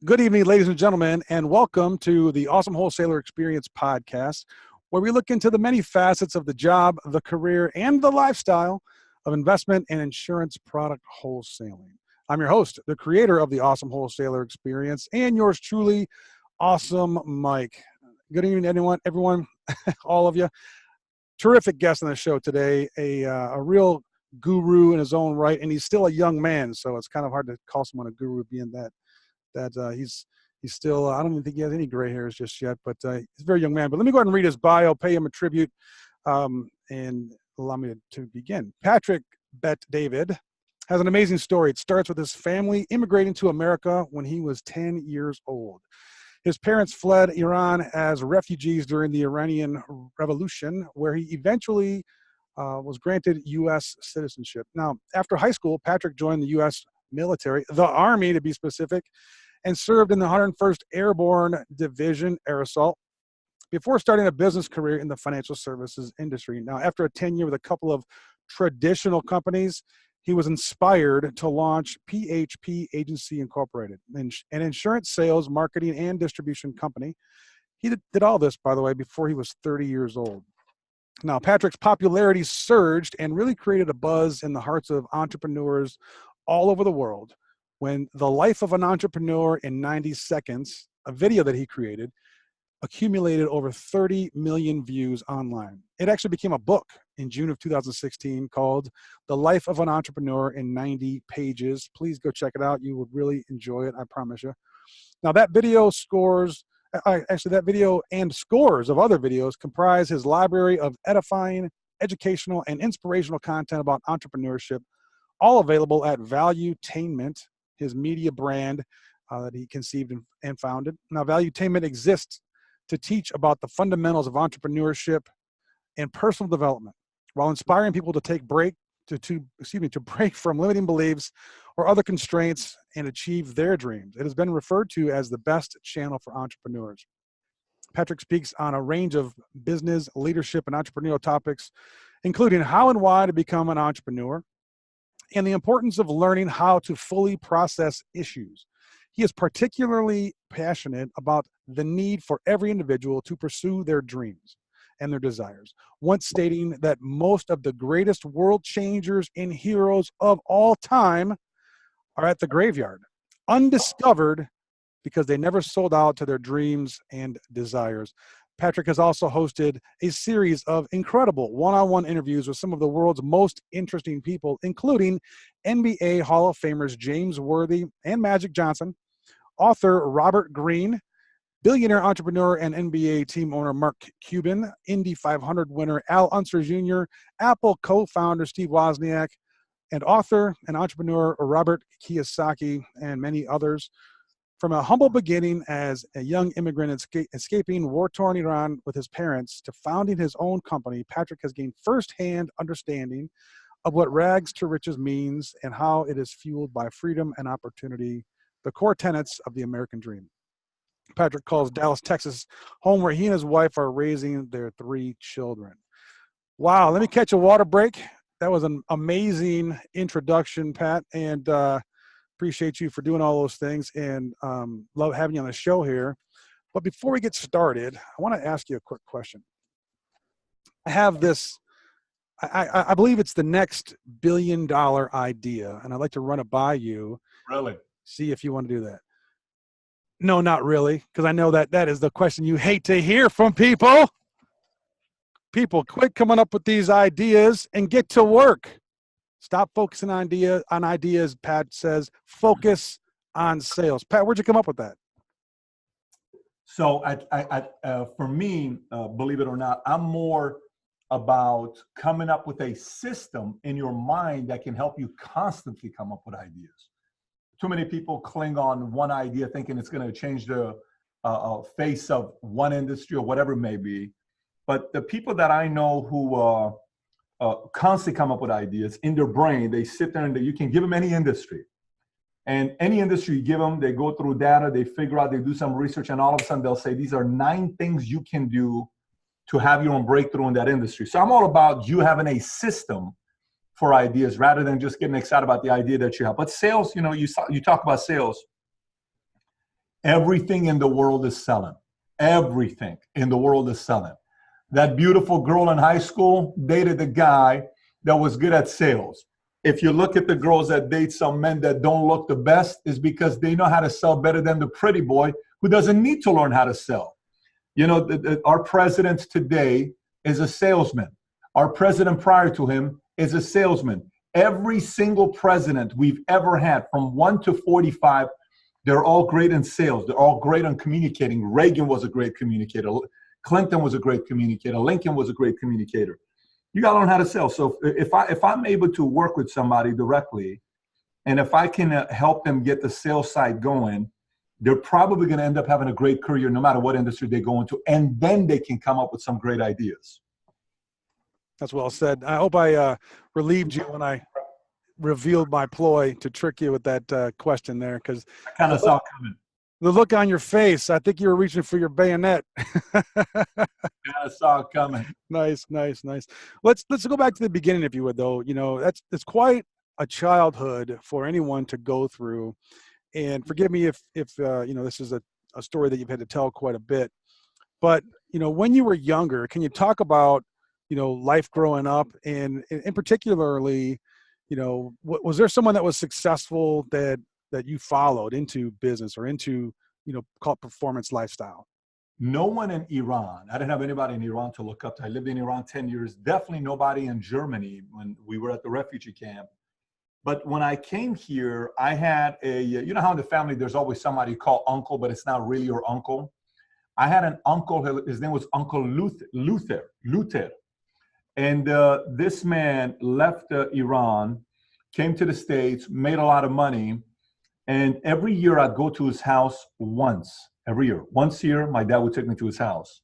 Good evening, ladies and gentlemen, and welcome to the Awesome Wholesaler Experience podcast, where we look into the many facets of the job, the career, and the lifestyle of investment and insurance product wholesaling. I'm your host, the creator of the Awesome Wholesaler Experience, and yours truly, Awesome Mike. Good evening, everyone, all of you. Terrific guest on the show today, a real guru in his own right, and he's still a young man, so it's kind of hard to call someone a guru being that he's still, I don't even think he has any gray hairs just yet, but he's a very young man. But let me go ahead and read his bio, pay him a tribute, and allow me to begin. Patrick Bet David has an amazing story. It starts with his family immigrating to America when he was 10 years old. His parents fled Iran as refugees during the Iranian Revolution, where he eventually was granted U.S. citizenship. Now, after high school, Patrick joined the U.S. military, the Army to be specific, and served in the 101st Airborne Division, Air Assault, before starting a business career in the financial services industry. Now, after a 10-year with a couple of traditional companies, he was inspired to launch PHP Agency Inc, an insurance sales, marketing, and distribution company. He did all this, by the way, before he was 30 years old. Now, Patrick's popularity surged and really created a buzz in the hearts of entrepreneurs all over the world when The Life of an Entrepreneur in 90 Seconds, a video that he created, accumulated over 30 million views online. It actually became a book in June of 2016 called The Life of an Entrepreneur in 90 Pages. Please go check it out. You would really enjoy it, I promise you. Now, that video and scores of other videos comprise his library of edifying, educational, and inspirational content about entrepreneurship, all available at Valuetainment, his media brand that he conceived and founded. Now, Valuetainment exists to teach about the fundamentals of entrepreneurship and personal development, while inspiring people to break from limiting beliefs or other constraints and achieve their dreams. It has been referred to as the best channel for entrepreneurs. Patrick speaks on a range of business, leadership, and entrepreneurial topics, including how and why to become an entrepreneur, and the importance of learning how to fully process issues. He is particularly passionate about the need for every individual to pursue their dreams and their desires, once stating that most of the greatest world changers and heroes of all time are at the graveyard, undiscovered because they never sold out to their dreams and desires. Patrick has also hosted a series of incredible one-on-one interviews with some of the world's most interesting people, including NBA Hall of Famers James Worthy and Magic Johnson, author Robert Greene, billionaire entrepreneur and NBA team owner Mark Cuban, Indy 500 winner Al Unser Jr., Apple co-founder Steve Wozniak, and author and entrepreneur Robert Kiyosaki, and many others. From a humble beginning as a young immigrant escaping war-torn Iran with his parents to founding his own company, Patrick has gained firsthand understanding of what rags to riches means and how it is fueled by freedom and opportunity, the core tenets of the American dream. Patrick calls Dallas, Texas, home where he and his wife are raising their 3 children. Wow, let me catch a water break. That was an amazing introduction, Pat, and appreciate you for doing all those things, and love having you on the show here. But before we get started, I want to ask you a quick question. I have this, I believe it's the next billion-dollar idea, and I'd like to run it by you. Really? See if you want to do that. No, not really, because I know that is the question you hate to hear from people. People, quit coming up with these ideas and get to work. Stop focusing on ideas, Pat says. Focus on sales. Pat, where'd you come up with that? So for me, believe it or not, I'm more about coming up with a system in your mind that can help you constantly come up with ideas. Too many people cling on one idea thinking it's going to change the face of one industry or whatever it may be. But the people that I know who constantly come up with ideas in their brain, they sit there and you can give them any industry. And any industry you give them, they go through data, they figure out, they do some research, and all of a sudden they'll say, these are 9 things you can do to have your own breakthrough in that industry. So I'm all about you having a system for ideas rather than just getting excited about the idea that you have. But sales, you talk about sales. Everything in the world is selling. Everything in the world is selling. That beautiful girl in high school dated a guy that was good at sales. If you look at the girls that date some men that don't look the best, is because they know how to sell better than the pretty boy who doesn't need to learn how to sell. You know, our president today is a salesman. Our president prior to him is a salesman. Every single president we've ever had, from 1 to 45, they're all great in sales. They're all great on communicating. Reagan was a great communicator. Clinton was a great communicator. Lincoln was a great communicator. You got to learn how to sell. So if I'm able to work with somebody directly, and if I can help them get the sales side going, they're probably going to end up having a great career no matter what industry they go into, and then they can come up with some great ideas. That's well said. I hope I relieved you when I revealed my ploy to trick you with that question there, because I kind of saw it coming. The look on your face, I think you were reaching for your bayonet. I saw it coming. Nice. Let's go back to the beginning, if you would, though. You know, that's quite a childhood for anyone to go through. And forgive me if you know, this is a story that you've had to tell quite a bit. But, you know, when you were younger, can you talk about, you know, life growing up, and particularly, you know, was there someone that was successful that you followed into business or into, you know, called performance lifestyle? No one in Iran. I didn't have anybody in Iran to look up to. I lived in Iran 10 years. Definitely nobody in Germany when we were at the refugee camp. But when I came here, I had you know how in the family there's always somebody you call uncle, but it's not really your uncle. I had an uncle, his name was Uncle Luther. And this man left Iran, came to the States, made a lot of money. And every year I'd go to his house once a year, my dad would take me to his house.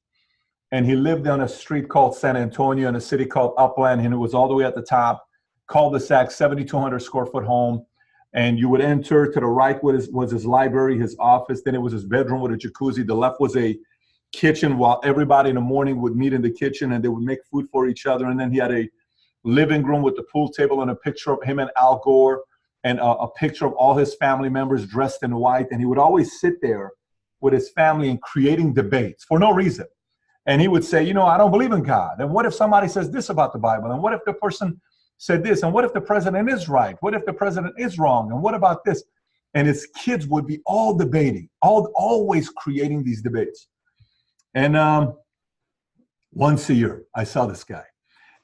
And he lived on a street called San Antonio in a city called Upland. And it was all the way at the top, cul-de-sac, 7,200 square foot home. And you would enter. To the right was his library, his office. Then it was his bedroom with a jacuzzi. The left was a kitchen, while everybody in the morning would meet in the kitchen and they would make food for each other. And then he had a living room with the pool table and a picture of him and Al Gore, and a picture of all his family members dressed in white. And he would always sit there with his family and creating debates for no reason. And he would say, you know, I don't believe in God. And what if somebody says this about the Bible? And what if the person said this? And what if the president is right? What if the president is wrong? And what about this? And his kids would be all debating, always creating these debates. And once a year, I saw this guy.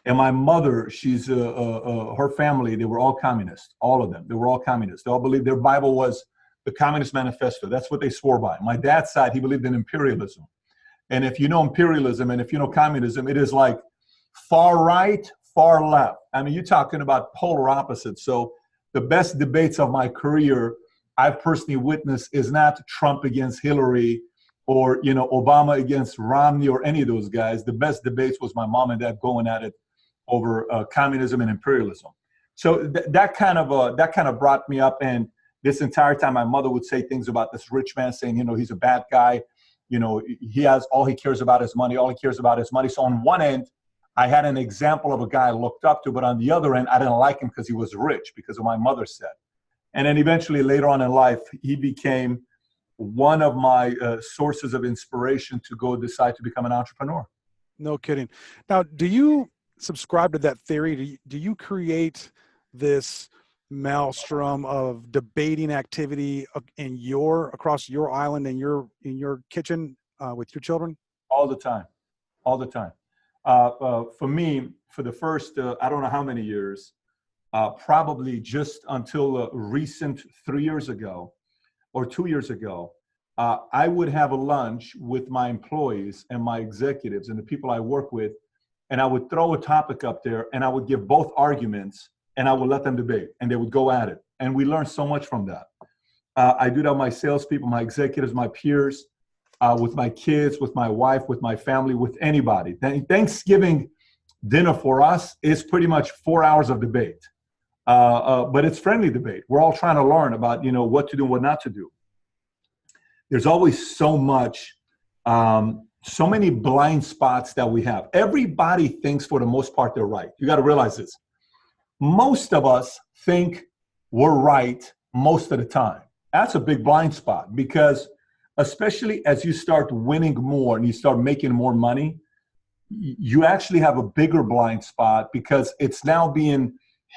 And my mother, she's her family, they were all communists, all of them. They were all communists. They all believed their Bible was the Communist Manifesto. That's what they swore by. My dad's side, he believed in imperialism. And if you know imperialism and if you know communism, it is like far right, far left. I mean, you're talking about polar opposites. So the best debates of my career I've personally witnessed is not Trump against Hillary or, you know, Obama against Romney or any of those guys. The best debates was my mom and dad going at it over communism and imperialism. So that kind of brought me up. And this entire time, my mother would say things about this rich man, saying, you know, he's a bad guy. You know, all he cares about is money. All he cares about is money. So on one end, I had an example of a guy I looked up to, but on the other end, I didn't like him because he was rich, because of my mother said. And then eventually later on in life, he became one of my sources of inspiration to go decide to become an entrepreneur. No kidding. Now, do you subscribe to that theory? Do you create this maelstrom of debating activity across your island and in your kitchen with your children? All the time. For me, for the first, I don't know how many years, probably just until recent 3 years ago or 2 years ago, I would have a lunch with my employees and my executives and the people I work with, and I would throw a topic up there and I would give both arguments and I would let them debate and they would go at it. And we learned so much from that. I do that with my salespeople, my executives, my peers, with my kids, with my wife, with my family, with anybody. Thanksgiving dinner for us is pretty much 4 hours of debate. But it's friendly debate. We're all trying to learn about, you know, what to do, what not to do. There's always so much, so many blind spots that we have. Everybody thinks for the most part they're right. You got to realize this. Most of us think we're right most of the time. That's a big blind spot, because especially as you start winning more and you start making more money, you actually have a bigger blind spot because it's now being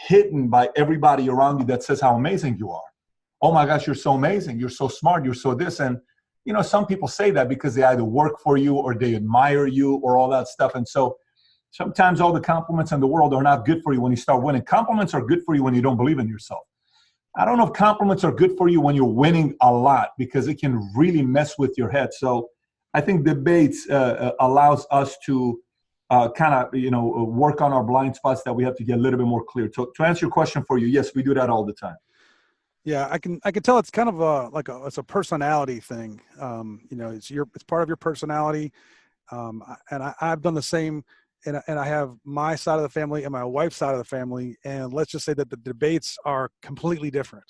hidden by everybody around you that says how amazing you are. Oh my gosh, you're so amazing. You're so smart. You're so this. And, you know, some people say that because they either work for you or they admire you or all that stuff. And so sometimes all the compliments in the world are not good for you when you start winning. Compliments are good for you when you don't believe in yourself. I don't know if compliments are good for you when you're winning a lot, because it can really mess with your head. So I think debates allows us to kind of, you know, work on our blind spots that we have to get a little bit more clear. To answer your question for you, yes, we do that all the time. Yeah, I can tell it's kind of it's a personality thing. You know, it's part of your personality. And I've done the same, and I have my side of the family and my wife's side of the family. And let's just say that the debates are completely different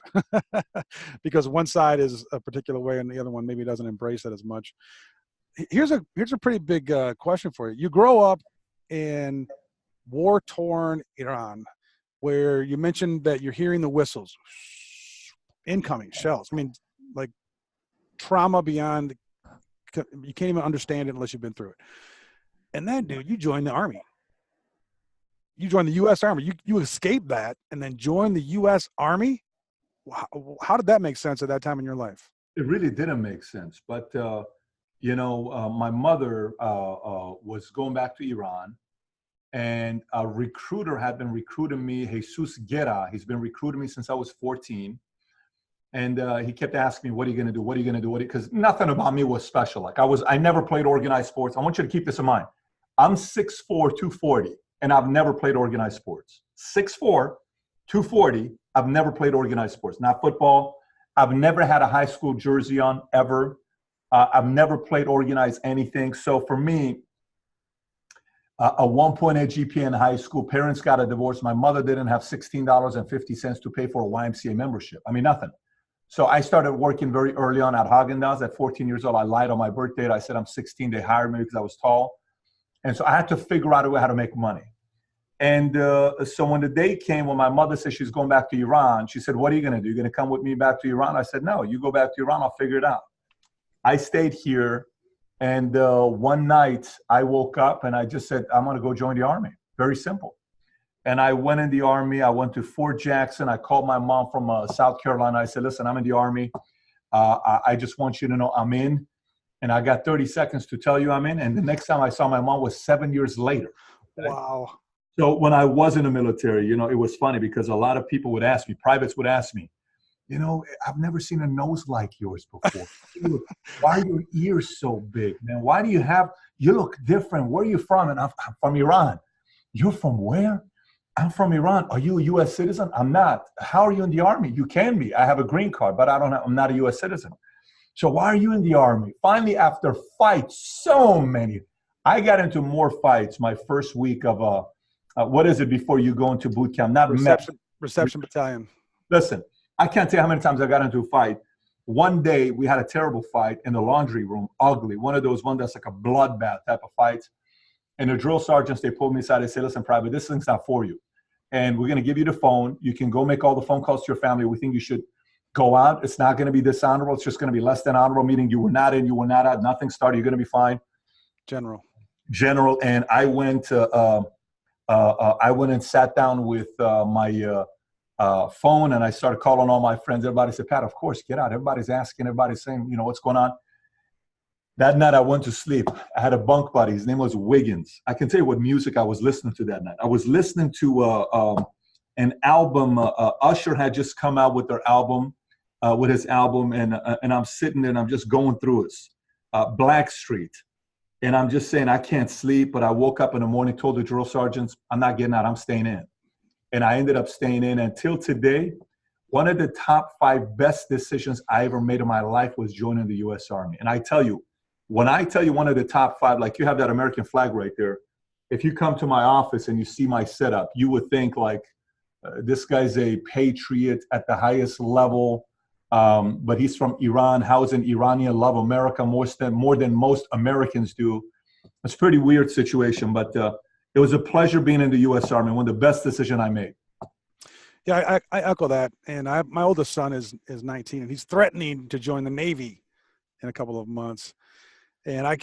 because one side is a particular way and the other one maybe doesn't embrace it as much. Here's a pretty big question for you. You grow up in war-torn Iran, where you mentioned that you're hearing the whistles, incoming shells. I mean, like trauma beyond, you can't even understand it unless you've been through it. And then, dude, you joined the Army. You joined the U.S. Army. You escaped that and then joined the U.S. Army. How did that make sense at that time in your life? It really didn't make sense. But, you know, my mother was going back to Iran, and a recruiter had been recruiting me, Jesus Guerra. He's been recruiting me since I was 14. And he kept asking me, what are you going to do? What are you going to do? Because nothing about me was special. Like I never played organized sports. I want you to keep this in mind. I'm 6'4", 240, and I've never played organized sports. 6'4", 240, I've never played organized sports. Not football. I've never had a high school jersey on, ever. I've never played organized anything. So for me, a 1.8 GPA in high school, parents got a divorce. My mother didn't have $16.50 to pay for a YMCA membership. I mean, nothing. So I started working very early on at Haagen-Dazs. At 14 years old, I lied on my birth date. I said I'm 16. They hired me because I was tall. And so I had to figure out a way how to make money. And so when the day came when my mother said she's going back to Iran, she said, what are you going to do? You're going to come with me back to Iran? I said, no, you go back to Iran. I'll figure it out. I stayed here. And one night I woke up and I just said, I'm going to go join the Army. Very simple. And I went in the Army. I went to Fort Jackson. I called my mom from South Carolina. I said, listen, I'm in the Army. I just want you to know I'm in. And I got 30 seconds to tell you I'm in. And the next time I saw my mom was 7 years later. Okay? Wow. So when I was in the military, you know, it was funny because a lot of people would ask me, privates would ask me, you know, I've never seen a nose like yours before. Why are your ears so big, man? Why do you look different? Where are you from? And I'm from Iran. You're from where? I'm from Iran. Are you a U.S. citizen? I'm not. How are you in the Army? You can be. I have a green card, but I'm not a U.S. citizen. So why are you in the Army? Finally, after fights, so many, I got into more fights my first week of, what is it before you go into boot camp? Not reception battalion. Listen, I can't tell you how many times I got into a fight. One day we had a terrible fight in the laundry room, ugly. One of those ones that's like a bloodbath type of fights. And the drill sergeants, they pulled me aside. They said, listen, private, this thing's not for you. And we're going to give you the phone. You can go make all the phone calls to your family. We think you should go out. It's not going to be dishonorable. It's just going to be less than honorable, meaning you were not in, you were not out, nothing started. You're going to be fine. General. And I went and sat down with my phone, and I started calling all my friends. Everybody said, Pat, of course, get out. Everybody's asking. Everybody's saying, you know, what's going on? That night I went to sleep. I had a bunk buddy. His name was Wiggins. I can tell you what music I was listening to that night. I was listening to an album. Usher had just come out with their album, with his album, and I'm sitting there and I'm just going through it. Blackstreet. And I'm just saying, I can't sleep. But I woke up in the morning, told the drill sergeants, I'm not getting out. I'm staying in. And I ended up staying in until today. One of the top 5 best decisions I ever made in my life was joining the U.S. Army. And I tell you, when I tell you one of the top 5, like you have that American flag right there, if you come to my office and you see my setup, you would think like this guy's a patriot at the highest level, but he's from Iran. How is an Iranian love America more than most Americans do? It's a pretty weird situation, but it was a pleasure being in the U.S. Army. One of the best decisions I made. Yeah, I echo that. And my oldest son is 19, and he's threatening to join the Navy. in a couple of months. And I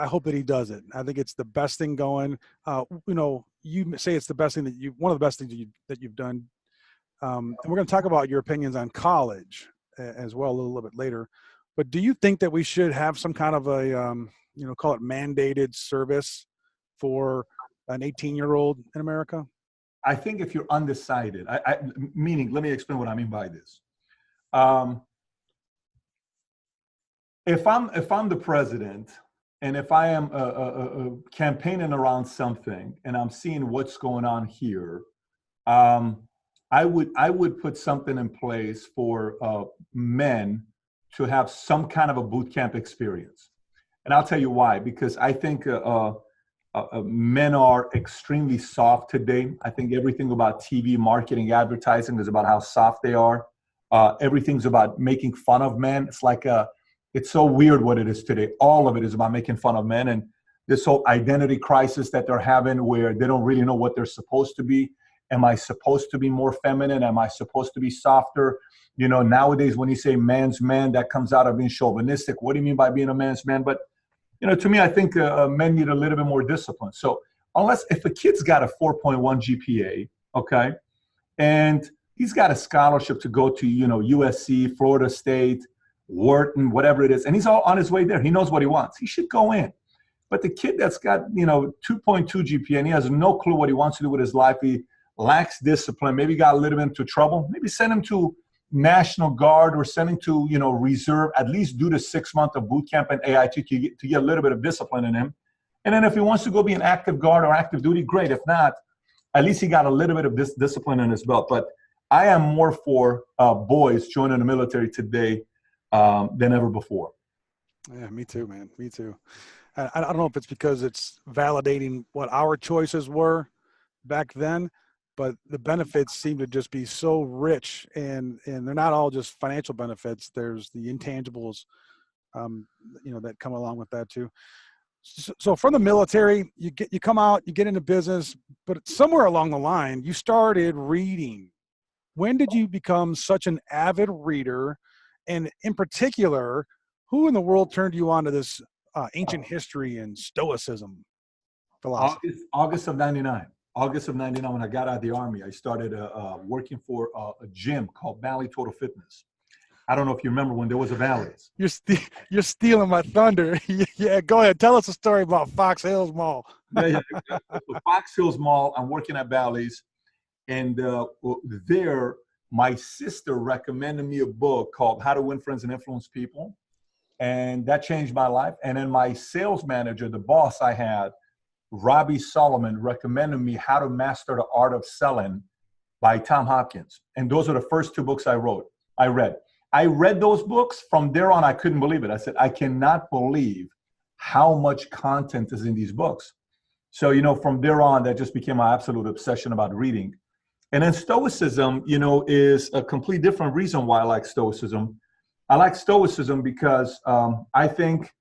hope that he does it. I think it's the best thing going. You say it's the best thing one of the best things that you've done. And we're going to talk about your opinions on college as well a little bit later. But do you think that we should have some kind of a, call it mandated service for an 18-year-old in America? I think if you're undecided, meaning, let me explain what I mean by this. If I'm the president, and if I am campaigning around something, and I'm seeing what's going on here, I would put something in place for men to have some kind of a boot camp experience, and I'll tell you why. Because I think men are extremely soft today. I think everything about TV, marketing, advertising is about how soft they are. Everything's about making fun of men. It's so weird what it is today. All of it is about making fun of men, and this whole identity crisis that they're having where they don't really know what they're supposed to be. Am I supposed to be more feminine? Am I supposed to be softer? Nowadays when you say man's man, that comes out of being chauvinistic. What do you mean by being a man's man? But, to me, I think men need a little bit more discipline. So if a kid's got a 4.1 GPA, okay, and he's got a scholarship to go to, USC, Florida State, Wharton, whatever it is, and he's all on his way there. He knows what he wants. He should go in. But the kid that's got, 2.2 GPA and he has no clue what he wants to do with his life, he lacks discipline, maybe got a little bit into trouble, maybe send him to National Guard or send him to, reserve, at least do the 6 month of boot camp and AIT to get a little bit of discipline in him. And then if he wants to go be an active guard or active duty, great. If not, at least he got a little bit of this discipline in his belt. But I am more for boys joining the military today than ever before. Yeah, me too, man. Me too. I don't know if it's because it's validating what our choices were back then, but the benefits seem to just be so rich, and they're not all just financial benefits. There's the intangibles, that come along with that too. So from the military, you come out, you get into business, but somewhere along the line, you started reading. When did you become such an avid reader? And in particular, who in the world turned you on to this ancient history and Stoicism philosophy? August of 99. August of 99, when I got out of the Army, I started working for a gym called Valley Total Fitness. I don't know if you remember when there was a Valley's. You're stealing my thunder. Yeah, go ahead. Tell us a story about Fox Hills Mall. Yeah. Fox Hills Mall, I'm working at Valley's. And there, my sister recommended me a book called How to Win Friends and Influence People. And that changed my life. And then my sales manager, the boss I had, Robbie Solomon, recommended me How to Master the Art of Selling by Tom Hopkins. And those are the first two books I read. I read those books. From there on, I couldn't believe it. I said, I cannot believe how much content is in these books. So, from there on, that just became my absolute obsession about reading. And then Stoicism, is a complete different reason why I like Stoicism. I like Stoicism because I think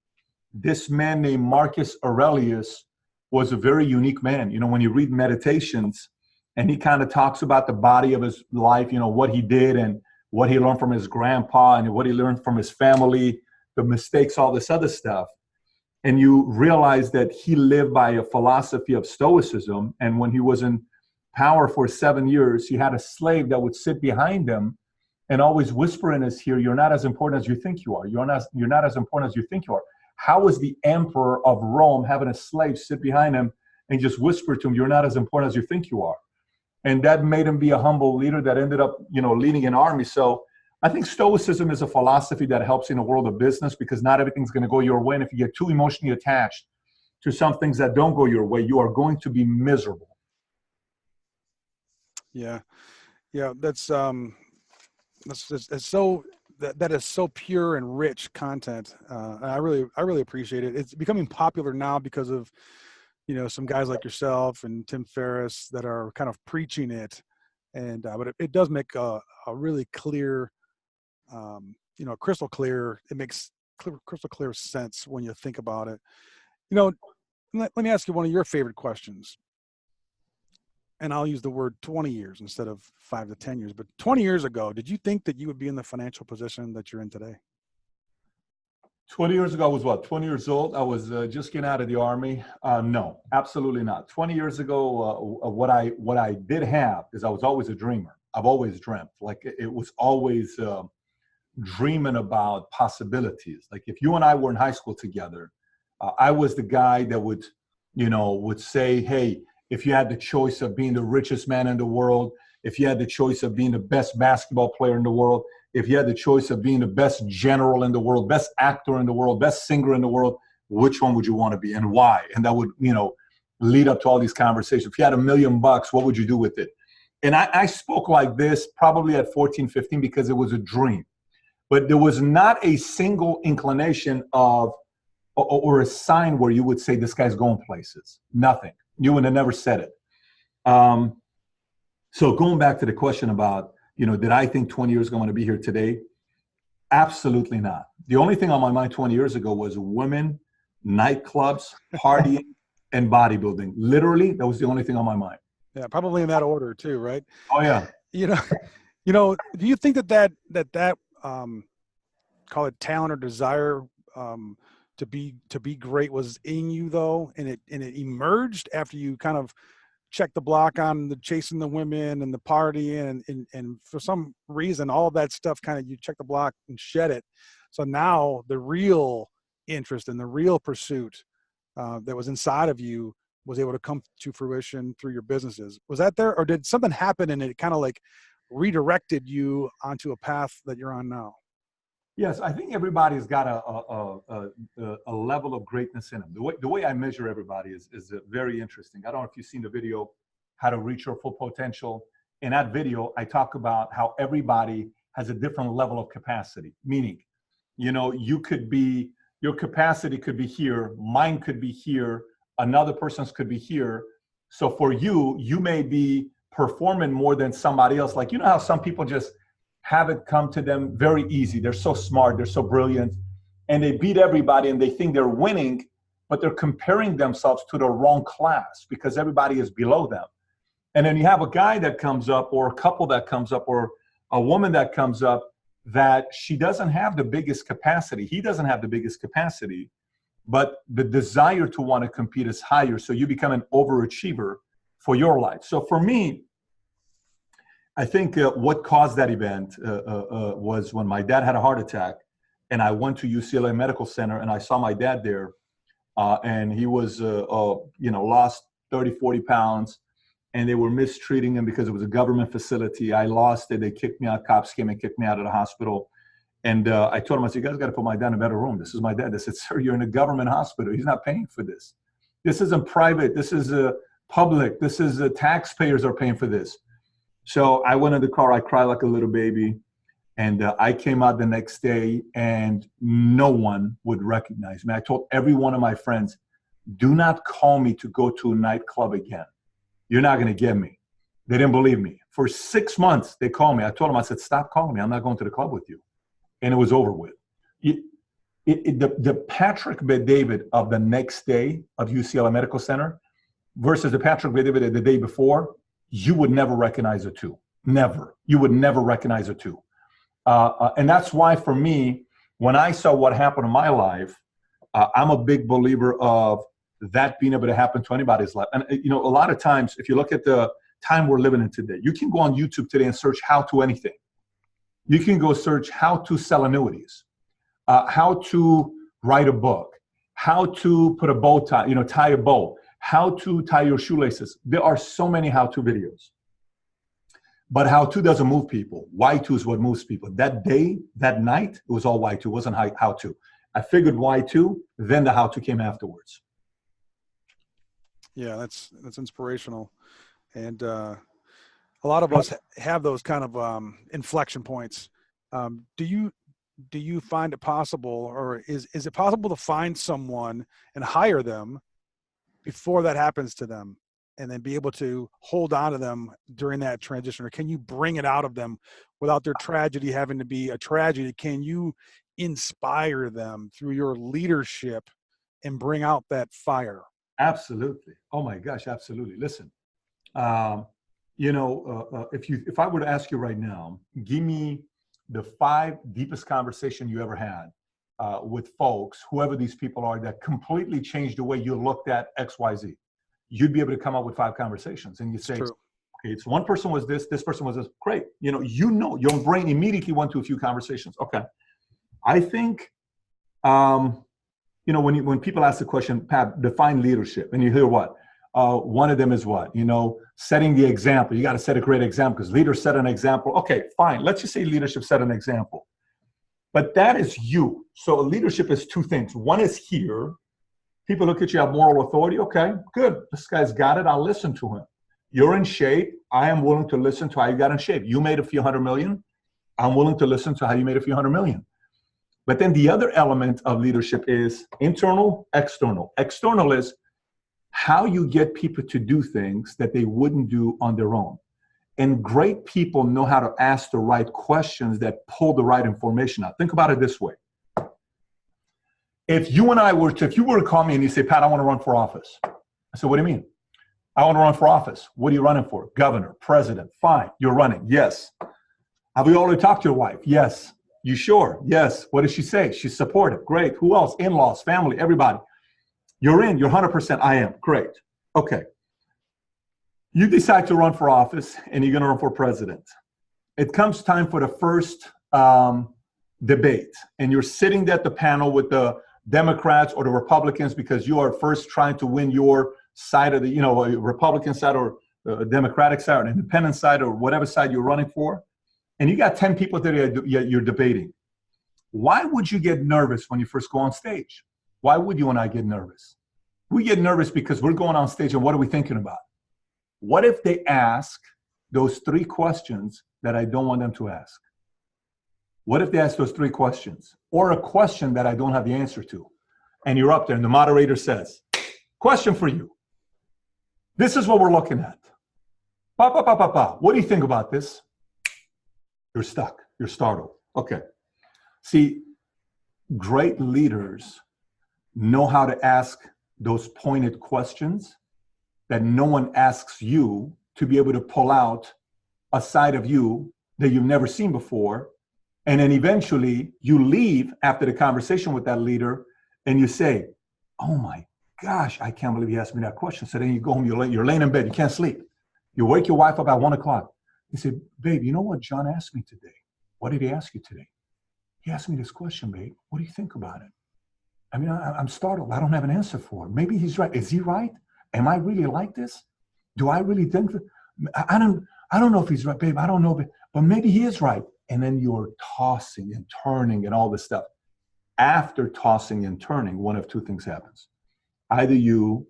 this man named Marcus Aurelius was a very unique man. When you read Meditations and he kind of talks about the body of his life, what he did and what he learned from his grandpa and what he learned from his family, the mistakes, all this other stuff. And you realize that he lived by a philosophy of Stoicism. And when he was in power for 7 years, he had a slave that would sit behind him and always whisper in his ear, you're not as important as you think you are. You're not as important as you think you are. How is the emperor of Rome having a slave sit behind him and just whisper to him, you're not as important as you think you are? And that made him be a humble leader that ended up, leading an army. So I think Stoicism is a philosophy that helps in the world of business because not everything's going to go your way. And if you get too emotionally attached to some things that don't go your way, you are going to be miserable. Yeah. That's so that is so pure and rich content. I really appreciate it. It's becoming popular now because of some guys like yourself and Tim Ferriss that are kind of preaching it, and but it does make a really clear, crystal clear. It makes crystal clear sense when you think about it. Let me ask you one of your favorite questions. And I'll use the word 20 years instead of 5 to 10 years. But 20 years ago, did you think that you would be in the financial position that you're in today? 20 years ago, I was what, 20 years old? I was just getting out of the Army. No, absolutely not. 20 years ago, what I did have is I was always a dreamer. I've always dreamt. Like it was always dreaming about possibilities. Like if you and I were in high school together, I was the guy that would, would say, hey, if you had the choice of being the richest man in the world, if you had the choice of being the best basketball player in the world, if you had the choice of being the best general in the world, best actor in the world, best singer in the world, which one would you want to be and why? And that would, lead up to all these conversations. If you had $1 million, what would you do with it? And I spoke like this probably at 14, 15 because it was a dream. But there was not a single inclination of or a sign where you would say this guy's going places. Nothing. You would have never said it. So going back to the question about, did I think 20 years ago I'm going to be here today? Absolutely not. The only thing on my mind 20 years ago was women, nightclubs, partying, and bodybuilding. Literally, that was the only thing on my mind. Yeah, probably in that order too, right? Oh yeah. Do you think that call it talent or desire to be great was in you though, and it emerged after you kind of checked the block on the chasing the women and the partying and for some reason all of that stuff kind of you check the block and shed it. So now the real interest and the real pursuit that was inside of you was able to come to fruition through your businesses. Was that there, or did something happen and it kind of like redirected you onto a path that you're on now? Yes, I think everybody's got a level of greatness in them. The way I measure everybody is very interesting. I don't know if you've seen the video, How to Reach Your Full Potential. In that video, I talk about how everybody has a different level of capacity, meaning, you could be, your capacity could be here, mine could be here, another person's could be here. So for you, you may be performing more than somebody else. Like, how some people just have it come to them very easy. They're so smart, they're so brilliant, and they beat everybody and they think they're winning, but they're comparing themselves to the wrong class because everybody is below them. And then you have a guy that comes up, or a couple that comes up, or a woman that comes up that she doesn't have the biggest capacity. He doesn't have the biggest capacity, but the desire to want to compete is higher. So you become an overachiever for your life. So for me, I think what caused that event was when my dad had a heart attack, and I went to UCLA Medical Center and I saw my dad there, and he was, lost 30, 40 pounds, and they were mistreating him because it was a government facility. I lost it. They kicked me out. Cops came and kicked me out of the hospital. And I told him, I said, you guys got to put my dad in a better room. This is my dad. They said, sir, you're in a government hospital. He's not paying for this. This isn't private. This is public. This is taxpayers are paying for this. So I went in the car. I cried like a little baby. And I came out the next day and no one would recognize me. I told every one of my friends, do not call me to go to a nightclub again. You're not going to get me. They didn't believe me. For 6 months, they called me. I told them, I said, stop calling me. I'm not going to the club with you. And it was over with. The Patrick Bet-David of the next day of UCLA Medical Center versus the Patrick Bet-David of the day before, you would never recognize the two. Never. You would never recognize the two. And that's why, for me, when I saw what happened in my life, I'm a big believer of that being able to happen to anybody's life. And, a lot of times, if you look at the time we're living in today, you can go on YouTube today and search how to anything. You can go search how to sell annuities, how to write a book, how to put a bow tie, tie a bow, how to tie your shoelaces. There are so many how-to videos. But how-to doesn't move people. Why-to is what moves people. That day, that night, it was all why-to. It wasn't how-to. I figured why-to, then the how-to came afterwards. Yeah, that's inspirational. And a lot of us have those kind of inflection points. Do you find it possible, or is it possible to find someone and hire them before that happens to them, and then be able to hold on to them during that transition? Or can you bring it out of them without their tragedy having to be a tragedy? Can you inspire them through your leadership and bring out that fire? Absolutely. Oh my gosh, absolutely. Listen, if I were to ask you right now, give me the 5 deepest conversation you ever had with folks, whoever these people are, that completely changed the way you looked at XYZ. You'd be able to come up with 5 conversations, and you say, True. okay, it's one person was this person was this. Great. Your brain immediately went to a few conversations. Okay. I think, when people ask the question, Pat, define leadership, and you hear what? One of them is what? Setting the example. You got to set a great example because leaders set an example. Okay, fine. Let's just say leadership set an example. But that is you. So leadership is 2 things. One is here. People look at you, have moral authority. Okay, good. This guy's got it. I'll listen to him. You're in shape. I am willing to listen to how you got in shape. You made a few $100 million. I'm willing to listen to how you made a few $100 million. But then the other element of leadership is internal, external. External is how you get people to do things that they wouldn't do on their own. And great people know how to ask the right questions that pull the right information out. Think about it this way. If you were to call me and you say, Pat, I want to run for office. I said, what do you mean? I want to run for office. What are you running for? Governor, president. Fine. You're running. Yes. Have you already talked to your wife? Yes. You sure? Yes. What does she say? She's supportive. Great. Who else? In-laws, family, everybody. You're in. You're 100%. I am. Great. Okay. You decide to run for office and you're going to run for president. It comes time for the first debate, and you're sitting at the panel with the Democrats or the Republicans because you are first trying to win your side of the, Republican side or Democratic side or an independent side or whatever side you're running for. And you got 10 people that you're debating. Why would you get nervous when you first go on stage? Why would you and I get nervous? We get nervous because we're going on stage and what are we thinking about? What if they ask those 3 questions that I don't want them to ask? What if they ask those 3 questions or a question that I don't have the answer to? And you're up there and the moderator says, question for you. This is what we're looking at. What do you think about this? You're stuck. You're startled. Okay. See, great leaders know how to ask those pointed questions that no one asks you, to be able to pull out a side of you that you've never seen before. And then eventually you leave after the conversation with that leader and you say, oh my gosh, I can't believe he asked me that question. So then you go home, you're laying in bed, you can't sleep. You wake your wife up at 1 o'clock. You say, babe, you know what John asked me today? What did he ask you today? He asked me this question, babe. What do you think about it? I mean, I'm startled. I don't have an answer for it. Maybe he's right. Is he right? Am I really like this? Do I really think that? I don't know if he's right, babe. I don't know, but maybe he is right. And then you're tossing and turning and all this stuff. After tossing and turning, one of 2 things happens. Either you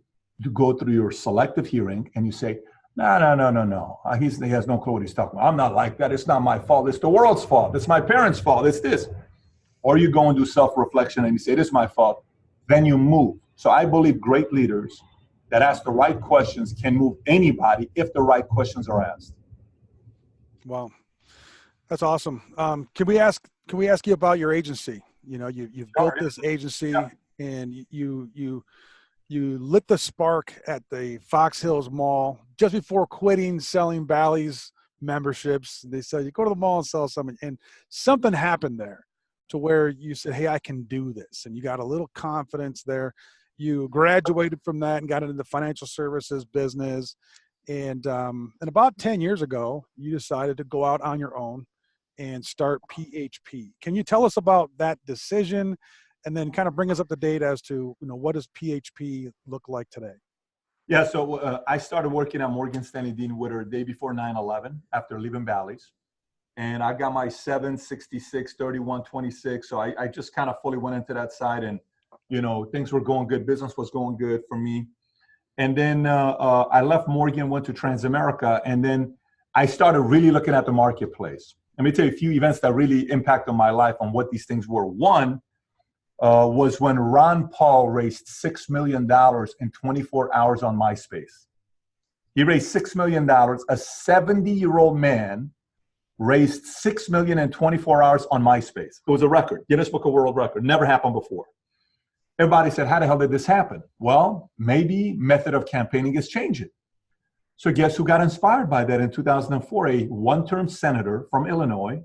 go through your selective hearing and you say, no. He has no clue what he's talking about. I'm not like that. It's not my fault. It's the world's fault. It's my parents' fault. It's this. Or you go and do self-reflection and you say, this is my fault. Then you move. So I believe great leaders that ask the right questions can move anybody if the right questions are asked. Wow. That's awesome. Can we ask you about your agency? You've built this agency, yeah. And you lit the spark at the Fox Hills Mall just before quitting selling Bally's memberships. They said, you go to the mall and sell something, and something happened there to where you said, hey, I can do this. And you got a little confidence there. You graduated from that and got into the financial services business. And about 10 years ago, you decided to go out on your own and start PHP. Can you tell us about that decision and then kind of bring us up to date as to, what does PHP look like today? Yeah, so I started working at Morgan Stanley Dean Witter the day before 9/11 after leaving Bally's. And I got my 766, 31, 26. So I just kind of fully went into that side and, things were going good. Business was going good for me. And then I left Morgan, went to Transamerica, and then I started really looking at the marketplace. Let me tell you a few events that really impacted my life on what these things were. One was when Ron Paul raised $6 million in 24 hours on MySpace. He raised $6 million. A 70-year-old man raised $6 million in 24 hours on MySpace. It was a record, Guinness Book of World Record. Never happened before. Everybody said, how the hell did this happen? Well, maybe method of campaigning is changing. So guess who got inspired by that in 2004? A one-term senator from Illinois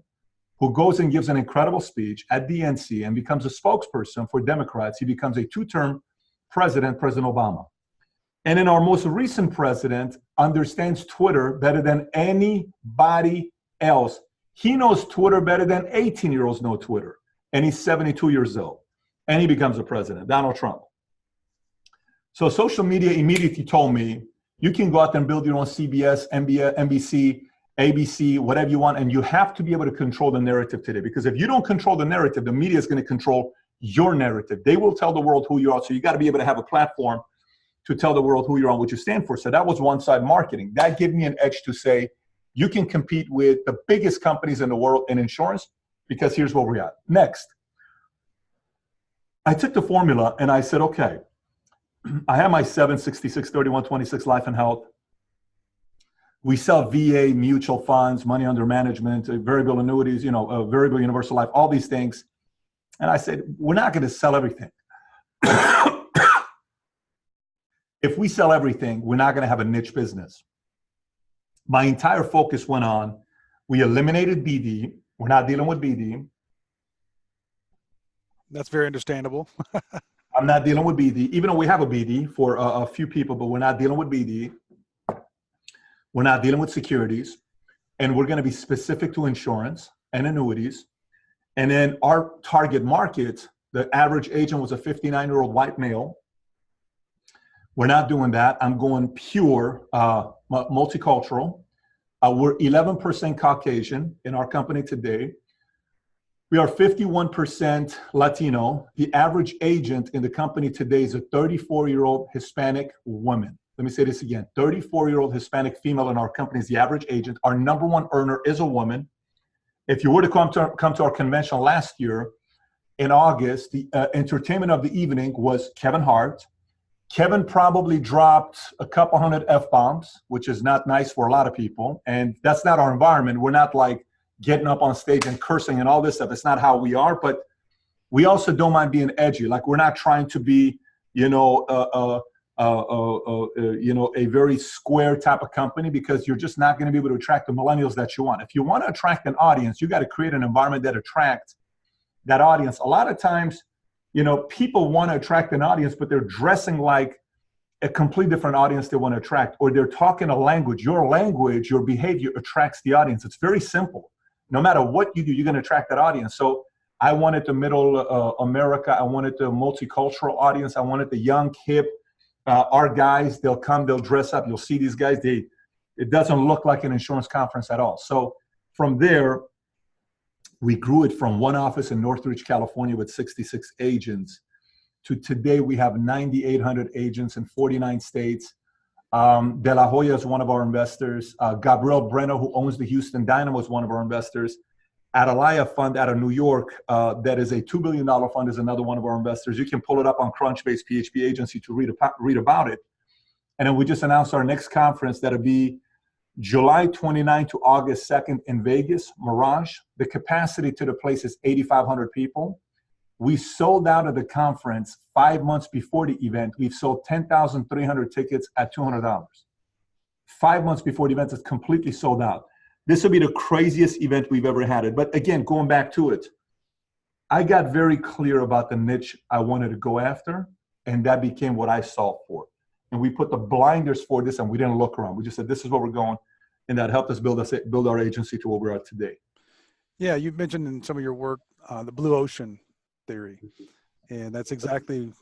who goes and gives an incredible speech at DNC and becomes a spokesperson for Democrats. He becomes a two-term president, President Obama. And then our most recent president understands Twitter better than anybody else. He knows Twitter better than 18-year-olds know Twitter. And he's 72 years old. And he becomes a president, Donald Trump. So social media immediately told me, you can go out there and build your own CBS, NBC, ABC, whatever you want, and you have to be able to control the narrative today. Because if you don't control the narrative, the media is going to control your narrative. They will tell the world who you are. So you got to be able to have a platform to tell the world who you are and what you stand for. So that was one side, marketing. That gave me an edge to say, you can compete with the biggest companies in the world in insurance, because here's where we're at. Next, I took the formula and I said, okay, I have my 7, 66, 31, 26 life and health. We sell VA, mutual funds, money under management, variable annuities, variable universal life, all these things. And I said, we're not going to sell everything. If we sell everything, we're not going to have a niche business. My entire focus went on, we eliminated BD. We're not dealing with BD. That's very understandable. I'm not dealing with BD, even though we have a BD for a few people, but we're not dealing with BD. We're not dealing with securities. And we're going to be specific to insurance and annuities. And then our target market, the average agent was a 59-year-old white male. We're not doing that. I'm going pure multicultural. We're 11% Caucasian in our company today. We are 51% Latino. The average agent in the company today is a 34-year-old Hispanic woman. Let me say this again. 34-year-old Hispanic female in our company is the average agent. Our number one earner is a woman. If you were to come to our convention last year in August, the entertainment of the evening was Kevin Hart. Kevin probably dropped a couple hundred F-bombs, which is not nice for a lot of people. And that's not our environment. We're not like getting up on stage and cursing and all this stuff. It's not how we are, but we also don't mind being edgy. Like, we're not trying to be, a very square type of company, because you're just not going to be able to attract the millennials that you want. If you want to attract an audience, you got to create an environment that attracts that audience. A lot of times, people want to attract an audience, but they're dressing like a complete different audience they want to attract, or they're talking a language. Your language, your behavior attracts the audience. It's very simple. No matter what you do, you're going to attract that audience. So I wanted the middle America. I wanted the multicultural audience. I wanted the young, hip, our guys. They'll come, they'll dress up. You'll see these guys. It doesn't look like an insurance conference at all. So from there, we grew it from one office in Northridge, California with 66 agents to today we have 9,800 agents in 49 states. De La Hoya is one of our investors. Gabriel Breno, who owns the Houston Dynamo, is one of our investors. Atalaya Fund out of New York, that is a $2 billion fund, is another one of our investors. You can pull it up on Crunchbase PHP Agency to read about it. And then we just announced our next conference that'll be July 29 to August 2nd in Vegas, Mirage. The capacity to the place is 8,500 people. We sold out of the conference 5 months before the event. We've sold 10,300 tickets at $200. 5 months before the event, it's completely sold out. This will be the craziest event we've ever had it. But again, going back to it, I got very clear about the niche I wanted to go after, and that became what I solved for. And we put the blinders for this, and we didn't look around. We just said, this is where we're going. And that helped us build our agency to where we're at today. Yeah, you've mentioned in some of your work the blue ocean theory, and that's exactly,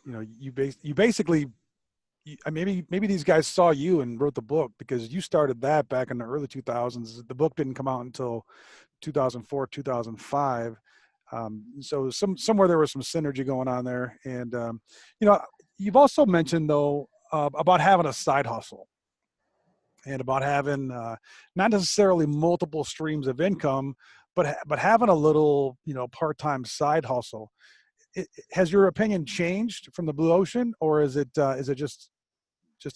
maybe these guys saw you and wrote the book, because you started that back in the early 2000s. The book didn't come out until 2004, 2005. So somewhere there was some synergy going on there. And you've also mentioned though about having a side hustle, and about having not necessarily multiple streams of income, but having a little part-time side hustle. Has your opinion changed from the blue ocean, or is it just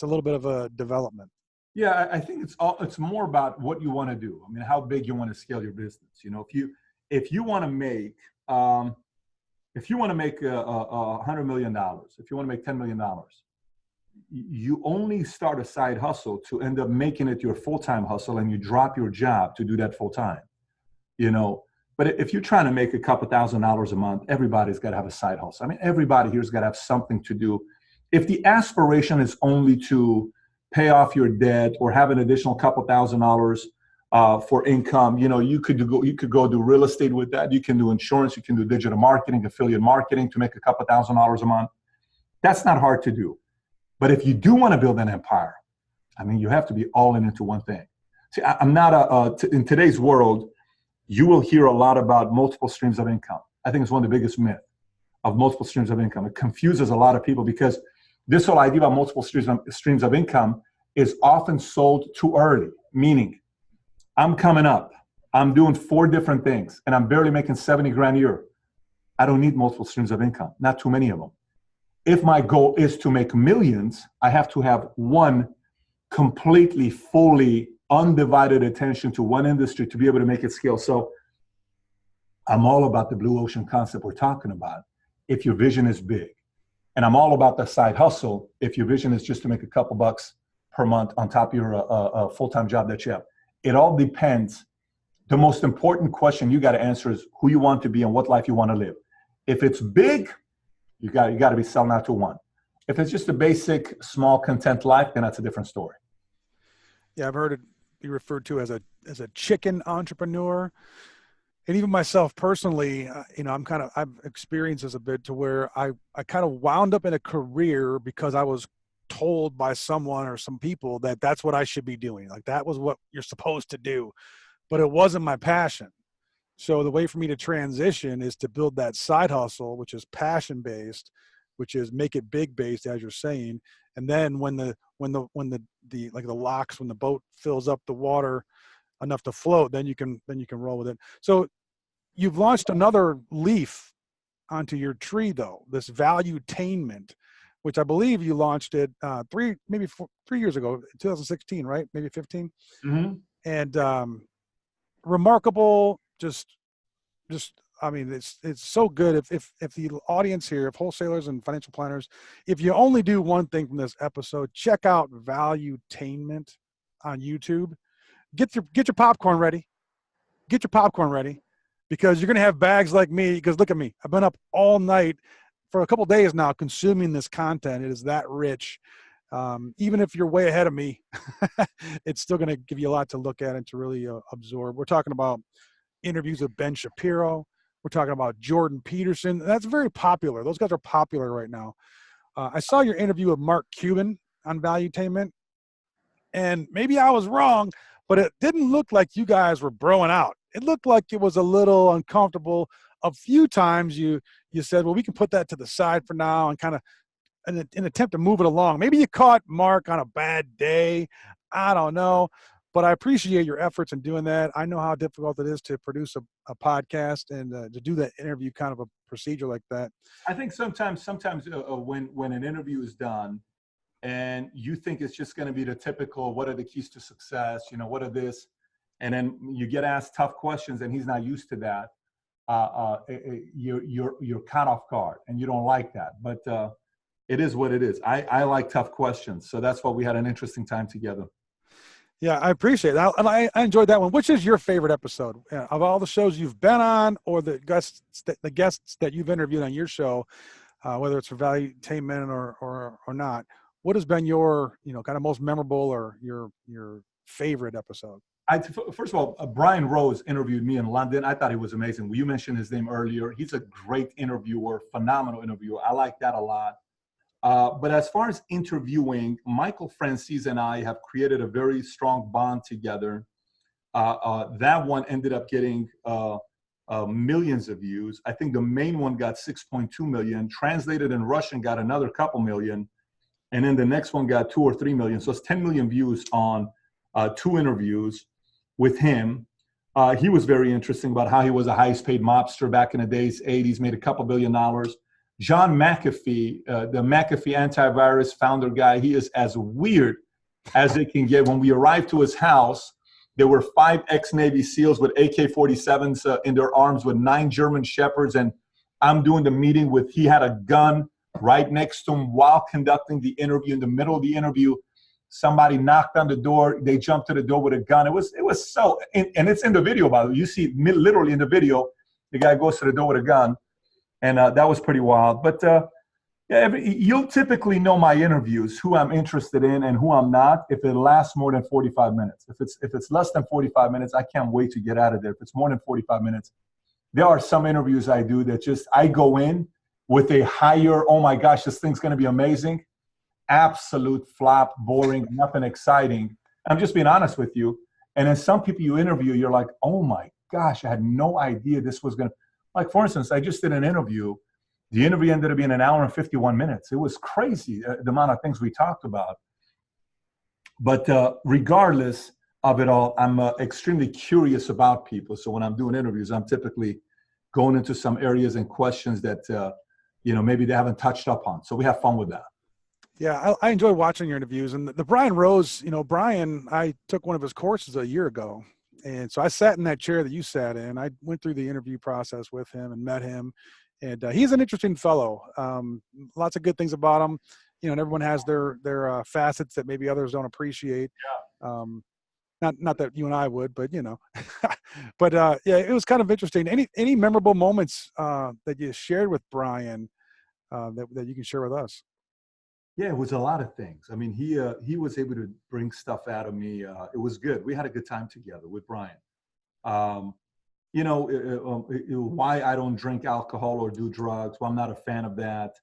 a little bit of a development? Yeah, I think it's more about what you want to do. I mean, how big you want to scale your business. If you want to make $100 million, if you want to make $10 million, you only start a side hustle to end up making it your full-time hustle, and you drop your job to do that full-time. But if you're trying to make a couple $1,000s a month, everybody's got to have a side hustle. I mean, everybody here's got to have something to do. If the aspiration is only to pay off your debt or have an additional couple $1,000s for income, you could go do real estate with that. You can do insurance. You can do digital marketing, affiliate marketing to make a couple $1,000s a month. That's not hard to do. But if you do want to build an empire, I mean, you have to be all in into one thing. See, I'm not in today's world, you will hear a lot about multiple streams of income. I think it's one of the biggest myths of multiple streams of income. It confuses a lot of people because this whole idea about multiple streams of income is often sold too early, meaning I'm coming up, I'm doing 4 different things, and I'm barely making 70 grand a year. I don't need multiple streams of income, not too many of them. If my goal is to make millions, I have to have one completely, fully undivided attention to one industry to be able to make it scale. So I'm all about the blue ocean concept we're talking about if your vision is big. And I'm all about the side hustle if your vision is just to make a couple bucks per month on top of your full-time job that you have. It all depends. The most important question you got to answer is who you want to be and what life you want to live. If it's big, you got to be selling out to one. If it's just a basic, small, content life, then that's a different story. Yeah, I've heard it be referred to as a chicken entrepreneur. And even myself personally, I've experienced this a bit to where I kind of wound up in a career because I was told by someone or some people that that's what I should be doing. Like that was what you're supposed to do, but it wasn't my passion. So the way for me to transition is to build that side hustle, which is passion based, which is make it big based, as you're saying. And then when the locks, when the boat fills up the water enough to float, then you can roll with it. So you've launched another leaf onto your tree though, this Valuetainment, which I believe you launched it 3 years ago, 2016, right? Maybe 15. Mm-hmm. And remarkable, I mean, it's so good. If the audience here, if wholesalers and financial planners, if you only do one thing from this episode, check out Valuetainment on YouTube. Get your popcorn ready. Get your popcorn ready, because you're gonna have bags like me. Because look at me, I've been up all night for a couple of days now consuming this content. It is that rich. Even if you're way ahead of me, it's still gonna give you a lot to look at and to really absorb. We're talking about interviews with Ben Shapiro. We're talking about Jordan Peterson. That's very popular. Those guys are popular right now. I saw your interview with Mark Cuban on Valuetainment, and maybe I was wrong, but it didn't look like you guys were broing out. It looked like it was a little uncomfortable. A few times you said, well, we can put that to the side for now and kind of an attempt to move it along. Maybe you caught Mark on a bad day. I don't know. But I appreciate your efforts in doing that. I know how difficult it is to produce a podcast and to do that interview kind of a procedure like that. I think sometimes when an interview is done and you think it's just going to be the typical, what are the keys to success? What are this? And then you get asked tough questions and he's not used to that. You're caught off guard and you don't like that. But it is what it is. I like tough questions. So that's why we had an interesting time together. Yeah, I appreciate that. And I enjoyed that one. Which is your favorite episode of all the shows you've been on, or the guests that you've interviewed on your show, whether it's for Valuetainment or not? What has been your kind of most memorable or your favorite episode? First of all, Brian Rose interviewed me in London. I thought he was amazing. You mentioned his name earlier. He's a great interviewer, phenomenal interviewer. I like that a lot. But as far as interviewing, Michael Francis and I have created a very strong bond together. That one ended up getting millions of views. I think the main one got 6.2 million. Translated in Russian got another couple million. And then the next one got 2 or 3 million. So it's 10 million views on 2 interviews with him. He was very interesting about how he was the highest paid mobster back in the days, 80s, made a couple $2 billion. John McAfee, the McAfee antivirus founder guy, he is as weird as it can get. When we arrived to his house, there were 5 ex-Navy SEALs with AK-47s in their arms with 9 German Shepherds. And I'm doing the meeting he had a gun right next to him while conducting the interview, in the middle of the interview. somebody knocked on the door, they jumped to the door with a gun. It was so, and it's in the video, by the way. You see literally in the video, the guy goes to the door with a gun, and that was pretty wild. But yeah, you'll typically know my interviews, who I'm interested in and who I'm not, if it lasts more than 45 minutes. If it's less than 45 minutes, I can't wait to get out of there. If it's more than 45 minutes, there are some interviews I do that just, I go in with a higher, oh my gosh, this thing's going to be amazing. Absolute flop, boring, nothing exciting. I'm just being honest with you. And then some people you interview, you're like, oh my gosh, I had no idea this was going to, like, for instance, I just did an interview. The interview ended up being an hour and 51 minutes. It was crazy, the amount of things we talked about. But regardless of it all, I'm extremely curious about people. So when I'm doing interviews, I'm typically going into some areas and questions that, maybe they haven't touched up on. So we have fun with that. Yeah, I enjoy watching your interviews. And the Brian Rose, Brian, I took one of his courses a year ago. And so I sat in that chair that you sat in. I went through the interview process with him and met him. And he's an interesting fellow. Lots of good things about him. And everyone has their facets that maybe others don't appreciate. Yeah. Not that you and I would, but but yeah, it was kind of interesting. Any memorable moments that you shared with Brian that you can share with us? Yeah, it was a lot of things. I mean, he was able to bring stuff out of me. It was good. We had a good time together with Brian. Why I don't drink alcohol or do drugs. Well, I'm not a fan of that.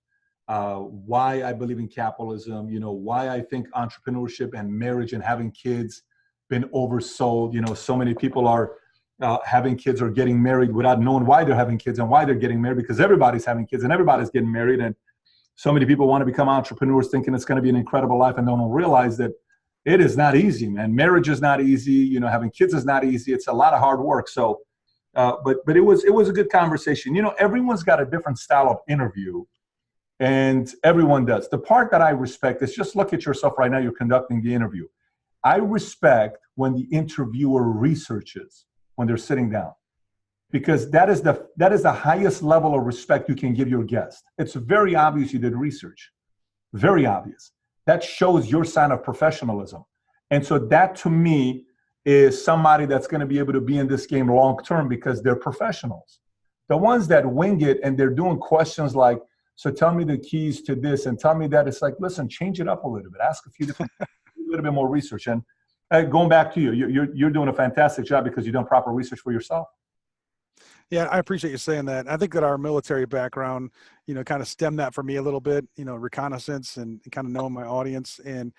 Why I believe in capitalism. Why I think entrepreneurship and marriage and having kids been oversold. So many people are having kids or getting married without knowing why they're having kids and why they're getting married, because everybody's having kids and everybody's getting married. And so many people want to become entrepreneurs thinking it's going to be an incredible life and don't realize that it is not easy, man. Marriage is not easy. Having kids is not easy. It's a lot of hard work. So, but it was a good conversation. Everyone's got a different style of interview, and everyone does. The part that I respect is just look at yourself right now. You're conducting the interview. I respect when the interviewer researches when they're sitting down, because that is the highest level of respect you can give your guest. It's very obvious you did research, very obvious. That shows your sign of professionalism. And so that to me is somebody that's going to be able to be in this game long-term because they're professionals. The ones that wing it and they're doing questions like, so tell me the keys to this and tell me that, it's like, listen, change it up a little bit. Ask a few different, a little bit more research. And going back to you're doing a fantastic job because you've done proper research for yourself. Yeah, I appreciate you saying that. I think that our military background, kind of stemmed that for me a little bit, reconnaissance and kind of knowing my audience. And,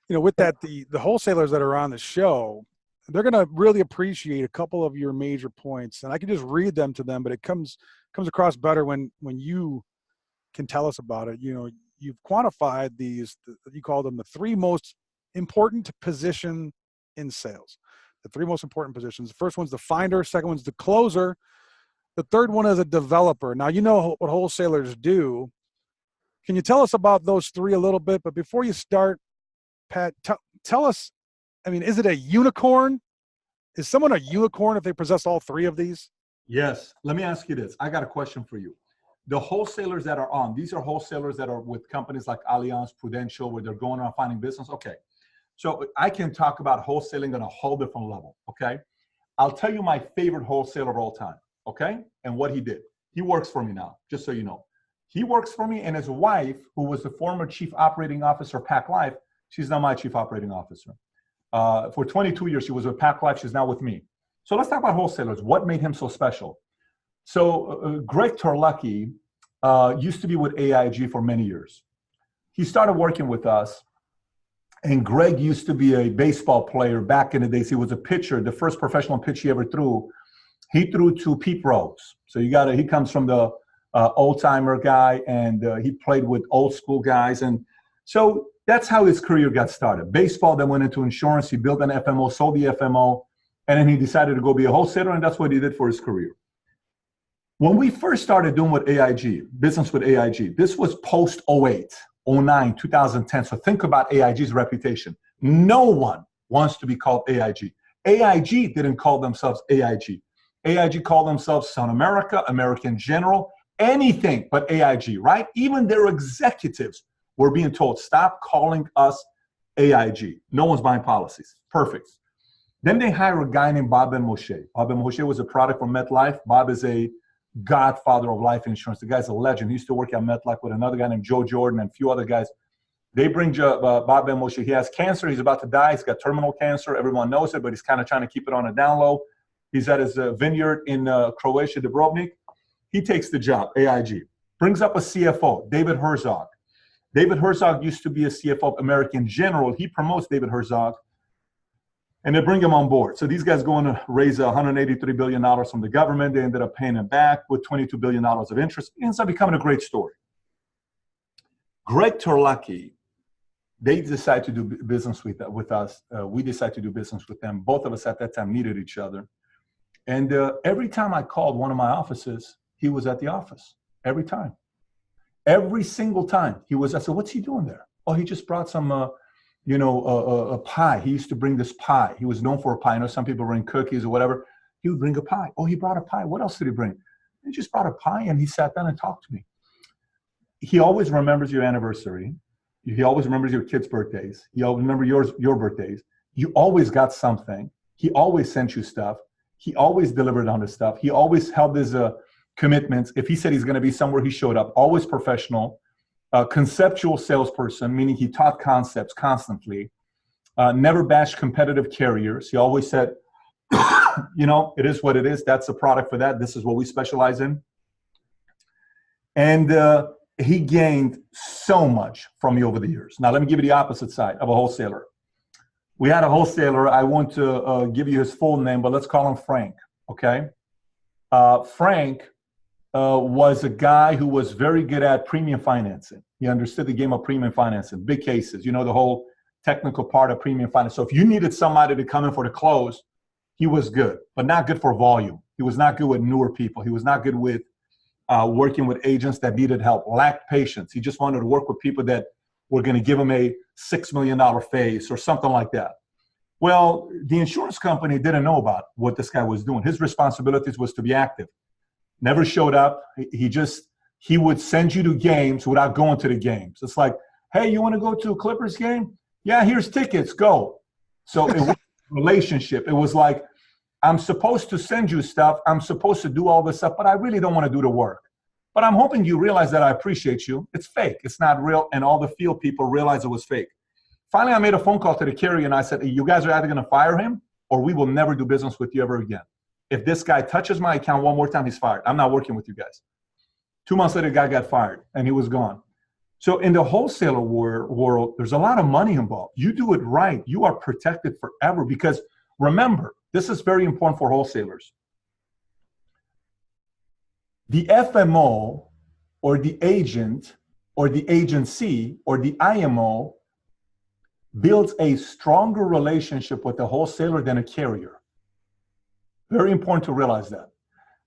with that, the wholesalers that are on the show, they're going to really appreciate a couple of your major points. And I can just read them to them, but it comes across better when you can tell us about it. You've quantified these, you call them the three most important position in sales. The three most important positions. The first one's the finder, second one's the closer. The third one is a developer. Now, what wholesalers do. Can you tell us about those three a little bit? But before you start, Pat, tell us, is it a unicorn? Is someone a unicorn if they possess all three of these? Yes. Let me ask you this. I got a question for you. The wholesalers that are on, these are wholesalers that are with companies like Allianz, Prudential, where they're going around finding business. Okay. So I can talk about wholesaling on a whole different level. Okay. I'll tell you my favorite wholesaler of all time. Okay. And what he did. He works for me now, just so you know. He works for me, and his wife, who was the former chief operating officer of Pac Life, she's now my chief operating officer. For 22 years, she was with Pac Life. She's now with me. So let's talk about wholesalers. What made him so special? So Greg Terlecki used to be with AIG for many years. He started working with us, and Greg used to be a baseball player back in the days. He was a pitcher. The first professional pitch he ever threw, he threw to Pete Rose. So he comes from the old-timer guy, and he played with old school guys. And so that's how his career got started. Baseball, then went into insurance. He built an FMO, sold the FMO, and then he decided to go be a wholesaler, and that's what he did for his career. When we first started doing with AIG, business with AIG, this was post 08, 09, 2010. So think about AIG's reputation. No one wants to be called AIG. AIG didn't call themselves AIG. AIG called themselves Sun America, American General, anything but AIG, right? Even their executives were being told, stop calling us AIG. No one's buying policies. Perfect. Then they hire a guy named Bob Ben Moshe. Bob Ben Moshe was a product from MetLife. Bob is a godfather of life insurance. The guy's a legend. He used to work at MetLife with another guy named Joe Jordan and a few other guys. They bring Bob Ben Moshe. He has cancer. He's about to die. He's got terminal cancer. Everyone knows it, but he's kind of trying to keep it on a down low. He's at his vineyard in Croatia, Dubrovnik. He takes the job, AIG. Brings up a CFO, David Herzog. David Herzog used to be a CFO of American General. He promotes David Herzog, and they bring him on board. So these guys go to raise $183 billion from the government. They ended up paying him back with $22 billion of interest. It ends up becoming a great story. Greg Terlacki, they decide to do business with us. We decide to do business with them. Both of us at that time needed each other. And every time I called one of my offices, he was at the office. Every time. Every single time he was. I said, what's he doing there? Oh, he just brought some, a pie. He used to bring this pie. He was known for a pie. I know some people bring cookies or whatever. He would bring a pie. Oh, he brought a pie. What else did he bring? He just brought a pie, and he sat down and talked to me. He always remembers your anniversary. He always remembers your kids' birthdays. He always remembers your birthdays. You always got something. He always sent you stuff. He always delivered on his stuff. He always held his commitments. If he said he's going to be somewhere, he showed up. Always professional. Conceptual salesperson, meaning he taught concepts constantly. Never bashed competitive carriers. He always said, it is what it is. That's the product for that. This is what we specialize in. And he gained so much from me over the years. Now, let me give you the opposite side of a wholesaler. We had a wholesaler. I won't give you his full name, but let's call him Frank, okay? Frank was a guy who was very good at premium financing. He understood the game of premium financing, big cases, the whole technical part of premium finance. So if you needed somebody to come in for the close, he was good, but not good for volume. He was not good with newer people. He was not good with working with agents that needed help, lacked patience. He just wanted to work with people that were going to give him a $6 million face or something like that. Well, the insurance company didn't know about what this guy was doing. His responsibilities was to be active. Never showed up. He would send you to games without going to the games. It's like, hey, you want to go to a Clippers game? Yeah, here's tickets, go. So it was a relationship. It was like, I'm supposed to send you stuff. I'm supposed to do all this stuff, but I really don't want to do the work. But I'm hoping you realize that I appreciate you. It's fake. It's not real. And all the field people realized it was fake. Finally, I made a phone call to the carrier and I said, you guys are either going to fire him or we will never do business with you ever again. If this guy touches my account one more time, he's fired. I'm not working with you guys. 2 months later, the guy got fired and he was gone. So in the wholesaler world, there's a lot of money involved. You do it right, you are protected forever because remember, this is very important for wholesalers. The FMO or the agent or the agency or the IMO builds a stronger relationship with the wholesaler than a carrier. Very important to realize that.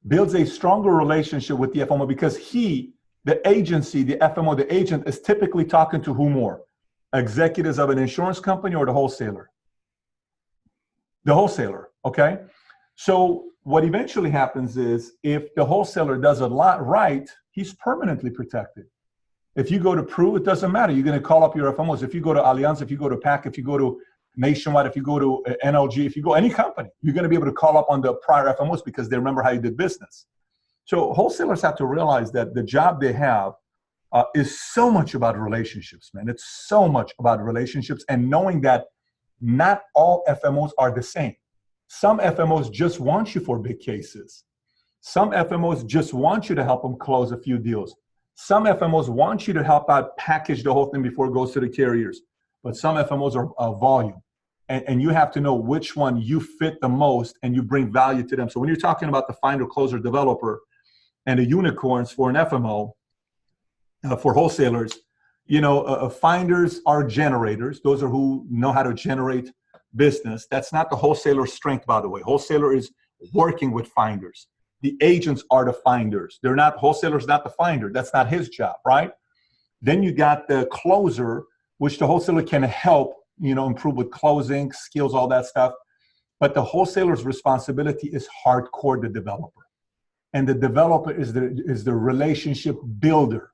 Builds a stronger relationship with the FMO because the agency, the FMO, the agent is typically talking to who more? Executives of an insurance company or the wholesaler? The wholesaler, okay? So what eventually happens is if the wholesaler does a lot right, he's permanently protected. If you go to Pru, it doesn't matter. You're going to call up your FMOs. If you go to Allianz, if you go to PAC, if you go to Nationwide, if you go to NLG, if you go any company, you're going to be able to call up on the prior FMOs because they remember how you did business. So wholesalers have to realize that the job they have is so much about relationships, man. It's so much about relationships and knowing that not all FMOs are the same. Some FMOs just want you for big cases. Some FMOs just want you to help them close a few deals. Some FMOs want you to help out package the whole thing before it goes to the carriers. But some FMOs are volume. And you have to know which one you fit the most and you bring value to them. So when you're talking about the finder, closer, developer, and the unicorns for an FMO, for wholesalers, finders are generators. Those are who know how to generate business. That's not the wholesaler's strength, by the way. Wholesaler is working with finders. The agents are the finders. They're not, wholesaler's not the finder. That's not his job, right? Then you got the closer, which the wholesaler can help, improve with closing, skills, all that stuff. But the wholesaler's responsibility is hardcore the developer. And the developer is the relationship builder.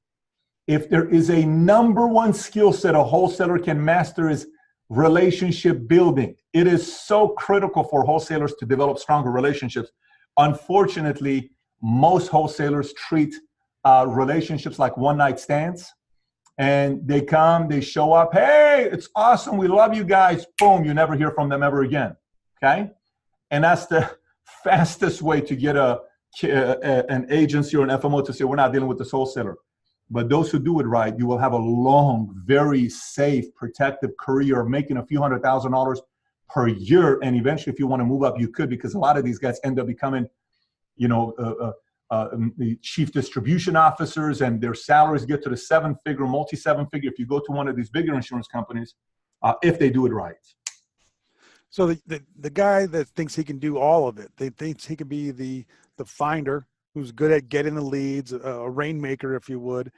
If there is a number one skill set a wholesaler can master is relationship building. It is so critical for wholesalers to develop stronger relationships. Unfortunately, most wholesalers treat relationships like one-night stands. And they come, they show up, hey, it's awesome, we love you guys. Boom, you never hear from them ever again, okay? And that's the fastest way to get an agency or an FMO to say, we're not dealing with this wholesaler. But those who do it right, you will have a long, very safe, protective career of making a few $100,000 per year. And eventually, if you want to move up, you could, because a lot of these guys end up becoming, the chief distribution officers, and their salaries get to the seven-figure, multi-seven-figure if you go to one of these bigger insurance companies, if they do it right. So the guy that thinks he can do all of it, they thinks he can be the finder who's good at getting the leads, a rainmaker, if you would.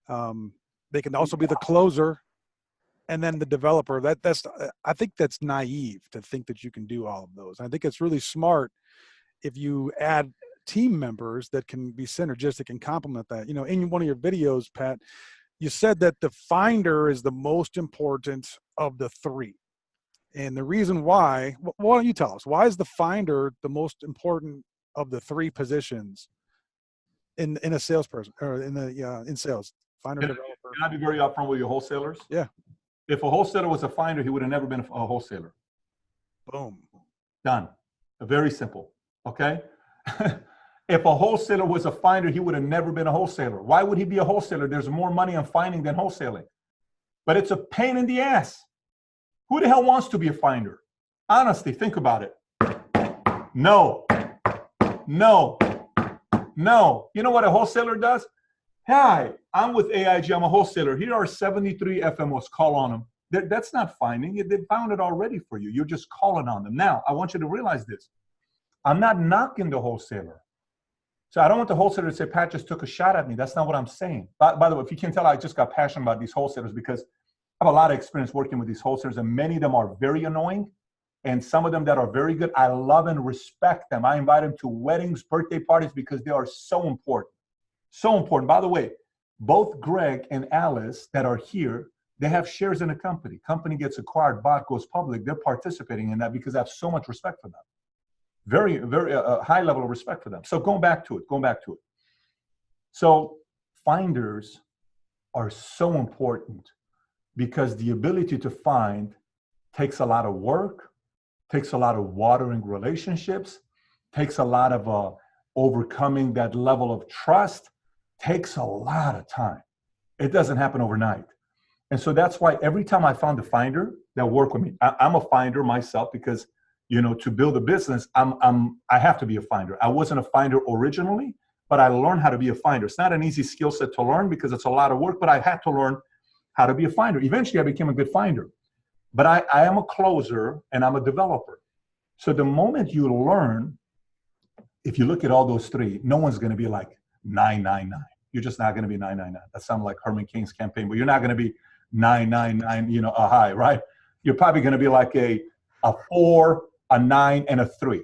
They can also be the closer, and then the developer. I think that's naive to think that you can do all of those. I think it's really smart if you add team members that can be synergistic and complement that. In one of your videos, Pat, you said that the finder is the most important of the three. And the reason why don't you tell us, why is the finder the most important of the three positions in a salesperson, or in sales? Finder, developer. Can I be very upfront with your wholesalers? Yeah. If a wholesaler was a finder, he would have never been a wholesaler. Boom. Done. Very simple. Okay. If a wholesaler was a finder, he would have never been a wholesaler. Why would he be a wholesaler? There's more money on finding than wholesaling. But it's a pain in the ass. Who the hell wants to be a finder? Honestly, think about it. No. No. No. You know what a wholesaler does? Hi, I'm with AIG. I'm a wholesaler. Here are 73 FMOs. Call on them. That's not finding. They found it already for you. You're just calling on them. Now, I want you to realize this. I'm not knocking the wholesaler. So I don't want the wholesaler to say, Pat just took a shot at me. That's not what I'm saying. By the way, if you can tell, I just got passionate about these wholesalers because I have a lot of experience working with these wholesalers, and many of them are very annoying, and some of them that are very good. I love and respect them. I invite them to weddings, birthday parties, because they are so important. So important. By the way, both Greg and Alice that are here, they have shares in a company. Company gets acquired, bought, goes public. They're participating in that because I have so much respect for them. Very, very high level of respect for them. So going back to it. So finders are so important because the ability to find takes a lot of work, takes a lot of watering relationships, takes a lot of overcoming that level of trust, takes a lot of time. It doesn't happen overnight. And so that's why every time I found a finder that worked with me, I'm a finder myself because to build a business, I have to be a finder. I wasn't a finder originally, but I learned how to be a finder. It's not an easy skill set to learn because it's a lot of work, but I had to learn how to be a finder. Eventually, I became a good finder. But I am a closer and I'm a developer. So the moment you learn, if you look at all those three, no one's going to be like 999. You're just not going to be 999. That sounds like Herman Cain's campaign, but you're not going to be 999, a high, right? You're probably going to be like a 4, a 9, and a 3.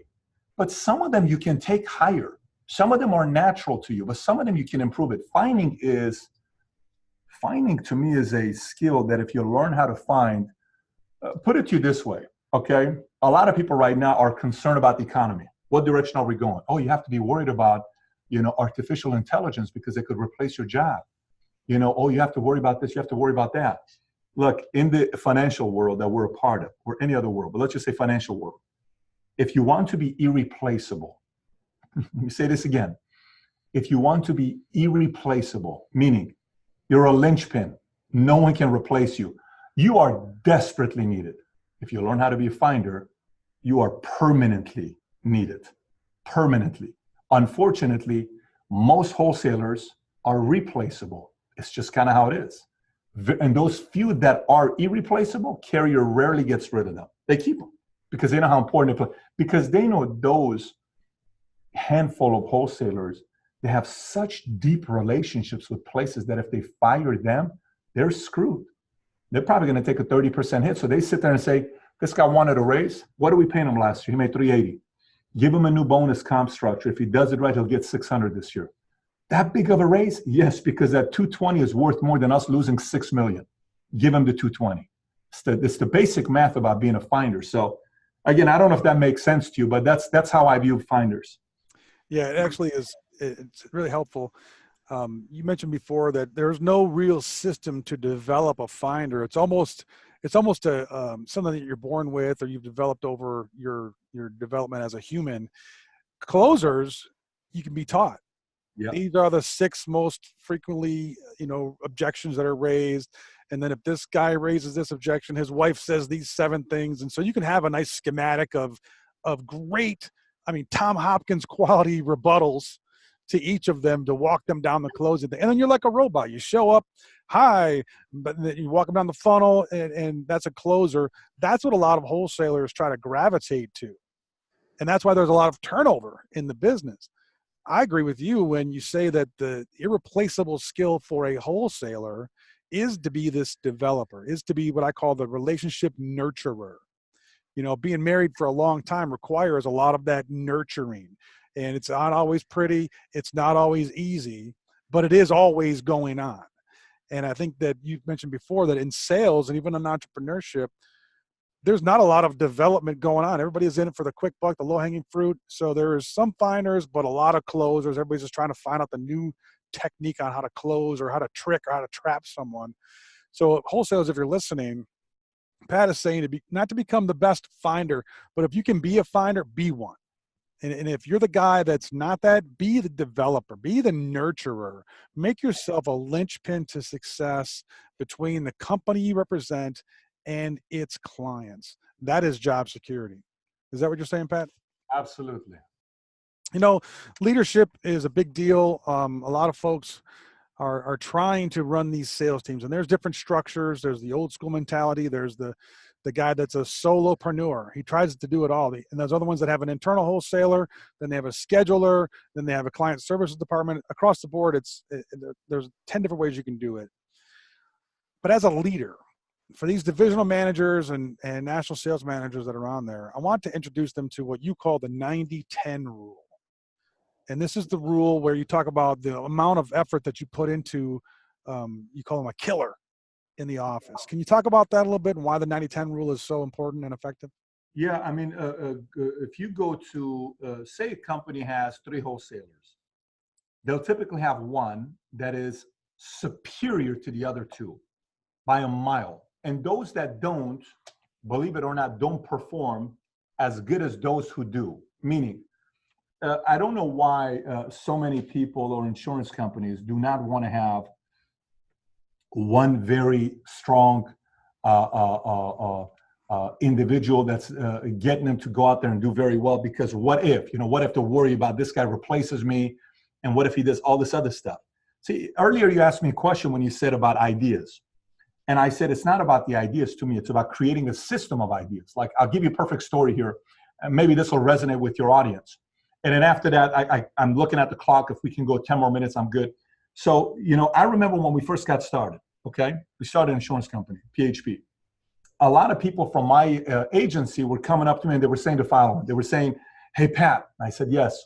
But some of them you can take higher. Some of them are natural to you, but some of them you can improve it. Finding to me is a skill that if you learn how to find, put it to you this way, okay? A lot of people right now are concerned about the economy. What direction are we going? Oh, you have to be worried about, artificial intelligence because it could replace your job. Oh, you have to worry about this, you have to worry about that. Look, in the financial world that we're a part of, or any other world, but let's just say financial world, if you want to be irreplaceable, let me say this again. If you want to be irreplaceable, meaning you're a linchpin, no one can replace you, you are desperately needed. If you learn how to be a finder, you are permanently needed. Permanently. Unfortunately, most wholesalers are replaceable. It's just kind of how it is. And those few that are irreplaceable, carrier rarely gets rid of them. They keep them because they know how important they play. Because they know those handful of wholesalers, they have such deep relationships with places that if they fire them, they're screwed. They're probably going to take a 30% hit. So they sit there and say, this guy wanted a raise. What did we pay him last year? He made 380. Give him a new bonus comp structure. If he does it right, he'll get 600 this year. That big of a raise? Yes, because that 220 is worth more than us losing 6 million. Give him the 220. It's the basic math about being a finder. So again, I don't know if that makes sense to you, but that's how I view finders. Yeah, it actually is. It's really helpful. You mentioned before that there's no real system to develop a finder. It's almost a something that you're born with, or you've developed over your development as a human. Closers, you can be taught. Yeah. These are the 6 most frequently, objections that are raised. And then if this guy raises this objection, his wife says these 7 things. And so you can have a nice schematic of great, Tom Hopkins quality rebuttals to each of them to walk them down the closing thing. And then you're like a robot. You show up, hi, but then you walk them down the funnel, and that's a closer. That's what a lot of wholesalers try to gravitate to. And that's why there's a lot of turnover in the business. I agree with you when you say that the irreplaceable skill for a wholesaler is to be this developer, is to be what I call the relationship nurturer. Being married for a long time requires a lot of that nurturing. And it's not always pretty. It's not always easy, but it is always going on. And I think that you've mentioned before that in sales and even in entrepreneurship, there's not a lot of development going on. Everybody is in it for the quick buck, the low-hanging fruit. So there is some finders, but a lot of closers. Everybody's just trying to find out the new technique on how to close or how to trick or how to trap someone. So wholesalers, if you're listening, Pat is saying not to become the best finder, but if you can be a finder, be one. And if you're the guy that's not that, be the developer, be the nurturer. Make yourself a linchpin to success between the company you represent and its clients. That is job security. Is that what you're saying, Pat? Absolutely. Leadership is a big deal. A lot of folks are trying to run these sales teams, and there's different structures. There's the old school mentality. There's the guy that's a solopreneur. He tries to do it all. And there's other ones that have an internal wholesaler, then they have a scheduler, then they have a client services department. Across the board, there's 10 different ways you can do it. But as a leader, for these divisional managers and national sales managers that are on there, I want to introduce them to what you call the 90-10 rule. And this is the rule where you talk about the amount of effort that you put into, you call them a killer in the office. Can you talk about that a little bit and why the 90-10 rule is so important and effective? Yeah, if you go to, say a company has 3 wholesalers, they'll typically have one that is superior to the other 2 by a mile. And those that don't, believe it or not, don't perform as good as those who do. Meaning, I don't know why so many people or insurance companies do not want to have one very strong individual that's getting them to go out there and do very well, because what if they worry about this guy replaces me, and what if he does all this other stuff? See, earlier you asked me a question when you said about ideas. And I said, it's not about the ideas to me, it's about creating a system of ideas. Like, I'll give you a perfect story here, and maybe this will resonate with your audience. And then after that, I'm looking at the clock. If we can go 10 more minutes, I'm good. So, I remember when we first got started, okay? We started an insurance company, PHP. A lot of people from my agency were coming up to me and they were saying the following. They were saying, hey, Pat. I said, yes.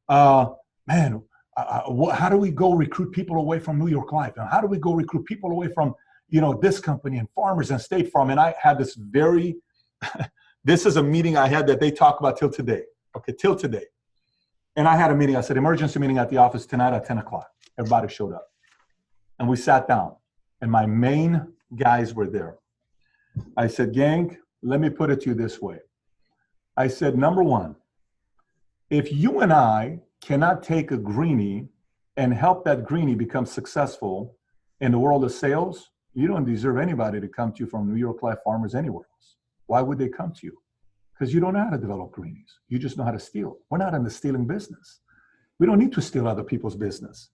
Man, how do we go recruit people away from New York Life? And how do we go recruit people away from, this company and Farmers and State Farm? And I had this this is a meeting I had that they talk about till today. Okay, till today. And I had a meeting. I said, emergency meeting at the office tonight at 10 o'clock. Everybody showed up. And we sat down. And my main guys were there. I said, gang, let me put it to you this way. I said, number one, if you and I cannot take a greenie and help that greenie become successful in the world of sales, you don't deserve anybody to come to you from New York Life, Farmers, anywhere else. Why would they come to you? Because you don't know how to develop greenies. You just know how to steal. We're not in the stealing business. We don't need to steal other people's business.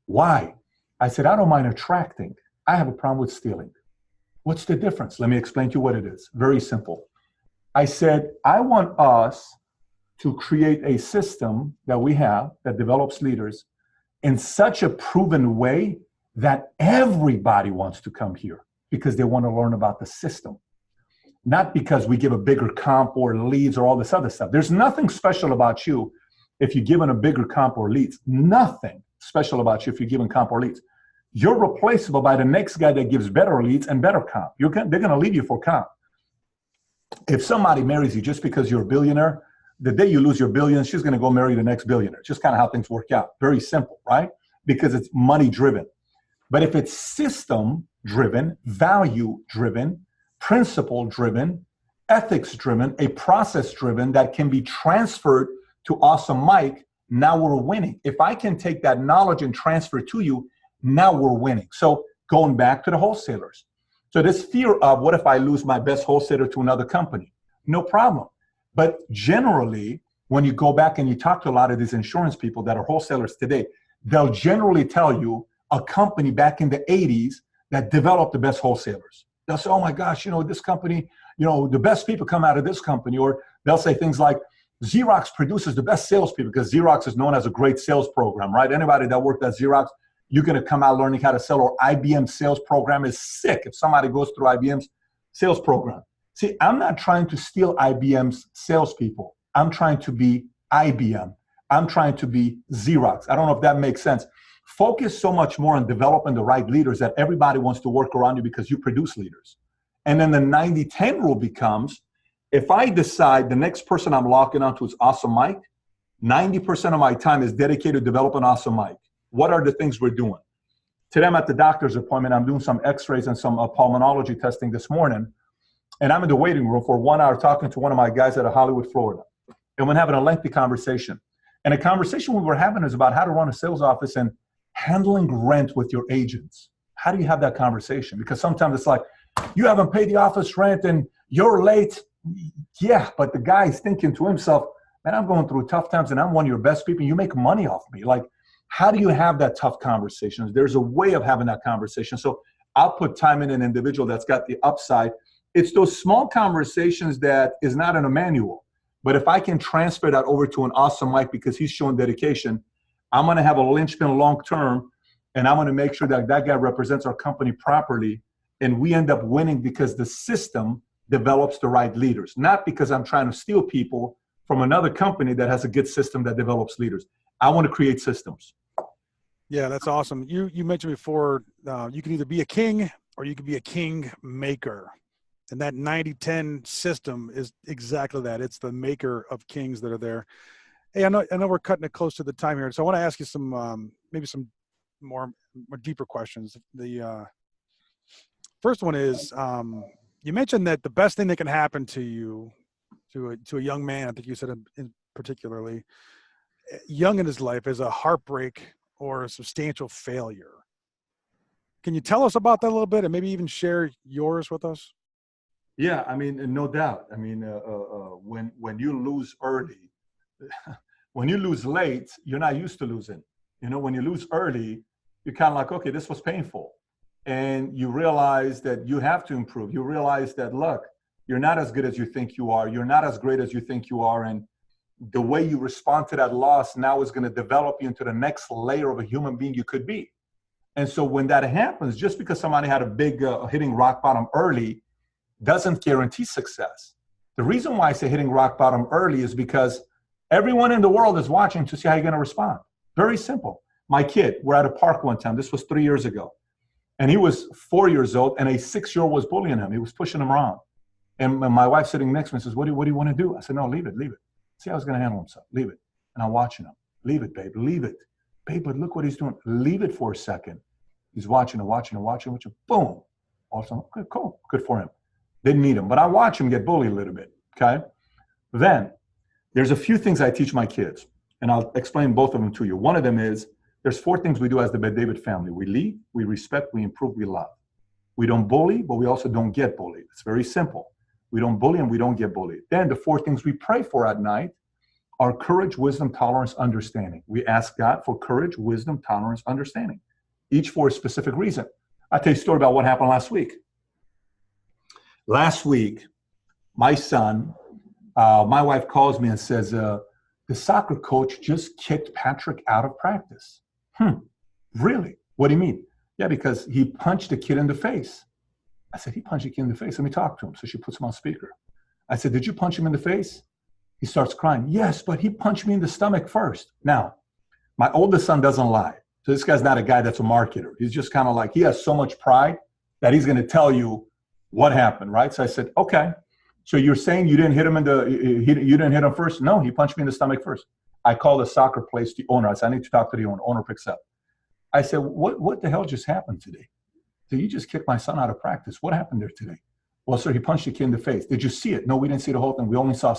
Why? I said, I don't mind attracting. I have a problem with stealing. What's the difference? Let me explain to you what it is. Very simple. I said, I want us to create a system that we have that develops leaders in such a proven way that everybody wants to come here because they want to learn about the system. Not because we give a bigger comp or leads or all this other stuff. There's nothing special about you if you're given a bigger comp or leads. Nothing special about you if you're given comp or leads. you're replaceable by the next guy that gives better leads and better comp. They're going to leave you for comp. If somebody marries you just because you're a billionaire, the day you lose your billions, she's going to go marry the next billionaire. Just kind of how things work out. Very simple, right? Because it's money driven. But if it's system driven, value driven, principle driven, ethics driven, a process driven that can be transferred to Awesome Mike, now we're winning. If I can take that knowledge and transfer it to you, now we're winning. So going back to the wholesalers. So this fear of what if I lose my best wholesaler to another company? No problem. But generally, when you go back and you talk to a lot of these insurance people that are wholesalers today, they'll generally tell you a company back in the 80s that developed the best wholesalers. They'll say, oh my gosh, this company, the best people come out of this company. Or they'll say things like, Xerox produces the best salespeople, because Xerox is known as a great sales program, right? Anybody that worked at Xerox, you're going to come out learning how to sell, or IBM sales program is sick if somebody goes through IBM's sales program. See, I'm not trying to steal IBM's salespeople. I'm trying to be IBM. I'm trying to be Xerox. I don't know if that makes sense. Focus so much more on developing the right leaders that everybody wants to work around you because you produce leaders. And then the 90-10 rule becomes, if I decide the next person I'm locking onto is Awesome Mike, 90% of my time is dedicated to developing Awesome Mike. What are the things we're doing? Today I'm at the doctor's appointment. I'm doing some x-rays and some pulmonology testing this morning. And I'm in the waiting room for 1 hour talking to one of my guys out of Hollywood, Florida. And we're having a lengthy conversation. And the conversation we were having is about how to run a sales office and handling rent with your agents. How do you have that conversation? Because sometimes it's like, you haven't paid the office rent and you're late. Yeah, but the guy's thinking to himself, man, I'm going through tough times and I'm one of your best people. You make money off me. Like, how do you have that tough conversation? There's a way of having that conversation. So I'll put time in an individual that's got the upside. It's those small conversations that is not in a manual. But if I can transfer that over to an Awesome Mike because he's showing dedication, I'm going to have a linchpin long term, and I'm going to make sure that that guy represents our company properly, and we end up winning because the system develops the right leaders, not because I'm trying to steal people from another company that has a good system that develops leaders. I want to create systems. Yeah, that's awesome. You mentioned before, you can either be a king or you can be a king maker. And that 90-10 system is exactly that. It's the maker of kings that are there. Hey, I know we're cutting it close to the time here. So I want to ask you some, maybe some more deeper questions. The first one is, you mentioned that the best thing that can happen to you, to a young man, I think you said in particularly, young in his life, is a heartbreak or a substantial failure. Can you tell us about that a little bit and maybe even share yours with us? Yeah, I mean, no doubt. I mean, when you lose early, when you lose late, you're not used to losing. When you lose early, you're kind of like, okay, this was painful. And you realize that you have to improve. You realize that, look, you're not as good as you think you are. You're not as great as you think you are. And the way you respond to that loss now is going to develop you into the next layer of a human being you could be. And so when that happens, just because somebody had a big hitting rock bottom early doesn't guarantee success. The reason why I say hitting rock bottom early is because everyone in the world is watching to see how you're going to respond. Very simple. My kid, we're at a park one time. This was 3 years ago. And he was 4 years old, and a 6-year-old was bullying him. He was pushing him around. And my wife sitting next to me says, what do you want to do? I said, no, leave it. See how he's going to handle himself. Leave it. And I'm watching him. Leave it, babe. Leave it. Babe, but look what he's doing. Leave it for a second. He's watching. Boom. Awesome. Good, cool. Good for him. Didn't need him. But I watch him get bullied a little bit, okay? Then there's a few things I teach my kids, and I'll explain both of them to you. One of them is there's 4 things we do as the Bet David family. We lead, we respect, we improve, we love. We don't bully, but we also don't get bullied. It's very simple. We don't bully and we don't get bullied. Then the 4 things we pray for at night are courage, wisdom, tolerance, understanding. We ask God for courage, wisdom, tolerance, understanding, each for a specific reason. I'll tell you a story about what happened last week. Last week, my son, my wife calls me and says, the soccer coach just kicked Patrick out of practice. Really? What do you mean? Yeah, because he punched a kid in the face. I said, he punched a kid in the face. Let me talk to him. So she puts him on speaker. I said, did you punch him in the face? He starts crying. Yes, but he punched me in the stomach first. Now, my oldest son doesn't lie. So this guy's not a guy that's a marketer. He's just kind of like, he has so much pride that he's going to tell you what happened, right? So I said, okay. So you're saying you didn't hit him you didn't hit him first? No, he punched me in the stomach first. I called the soccer place, the owner. I said, I need to talk to the owner. Owner picks up. I said, what the hell just happened today? So you just kicked my son out of practice. What happened there today? Well, sir, he punched the kid in the face. Did you see it? No, we didn't see the whole thing. We only saw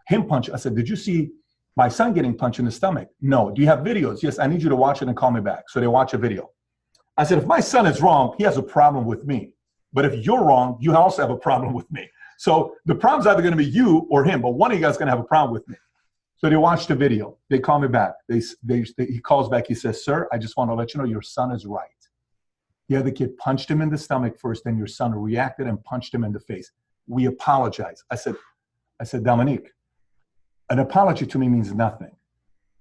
him punch. I said, did you see my son getting punched in the stomach? No. Do you have videos? Yes, I need you to watch it and call me back. So they watch a video. I said, if my son is wrong, he has a problem with me. But if you're wrong, you also have a problem with me. So the problem's either going to be you or him, but one of you guys is going to have a problem with me. So they watch the video. They call me back. He calls back. He says, sir, I just want to let you know your son is right. The other kid punched him in the stomach first, then your son reacted and punched him in the face. We apologize. I said, Dominique, an apology to me means nothing.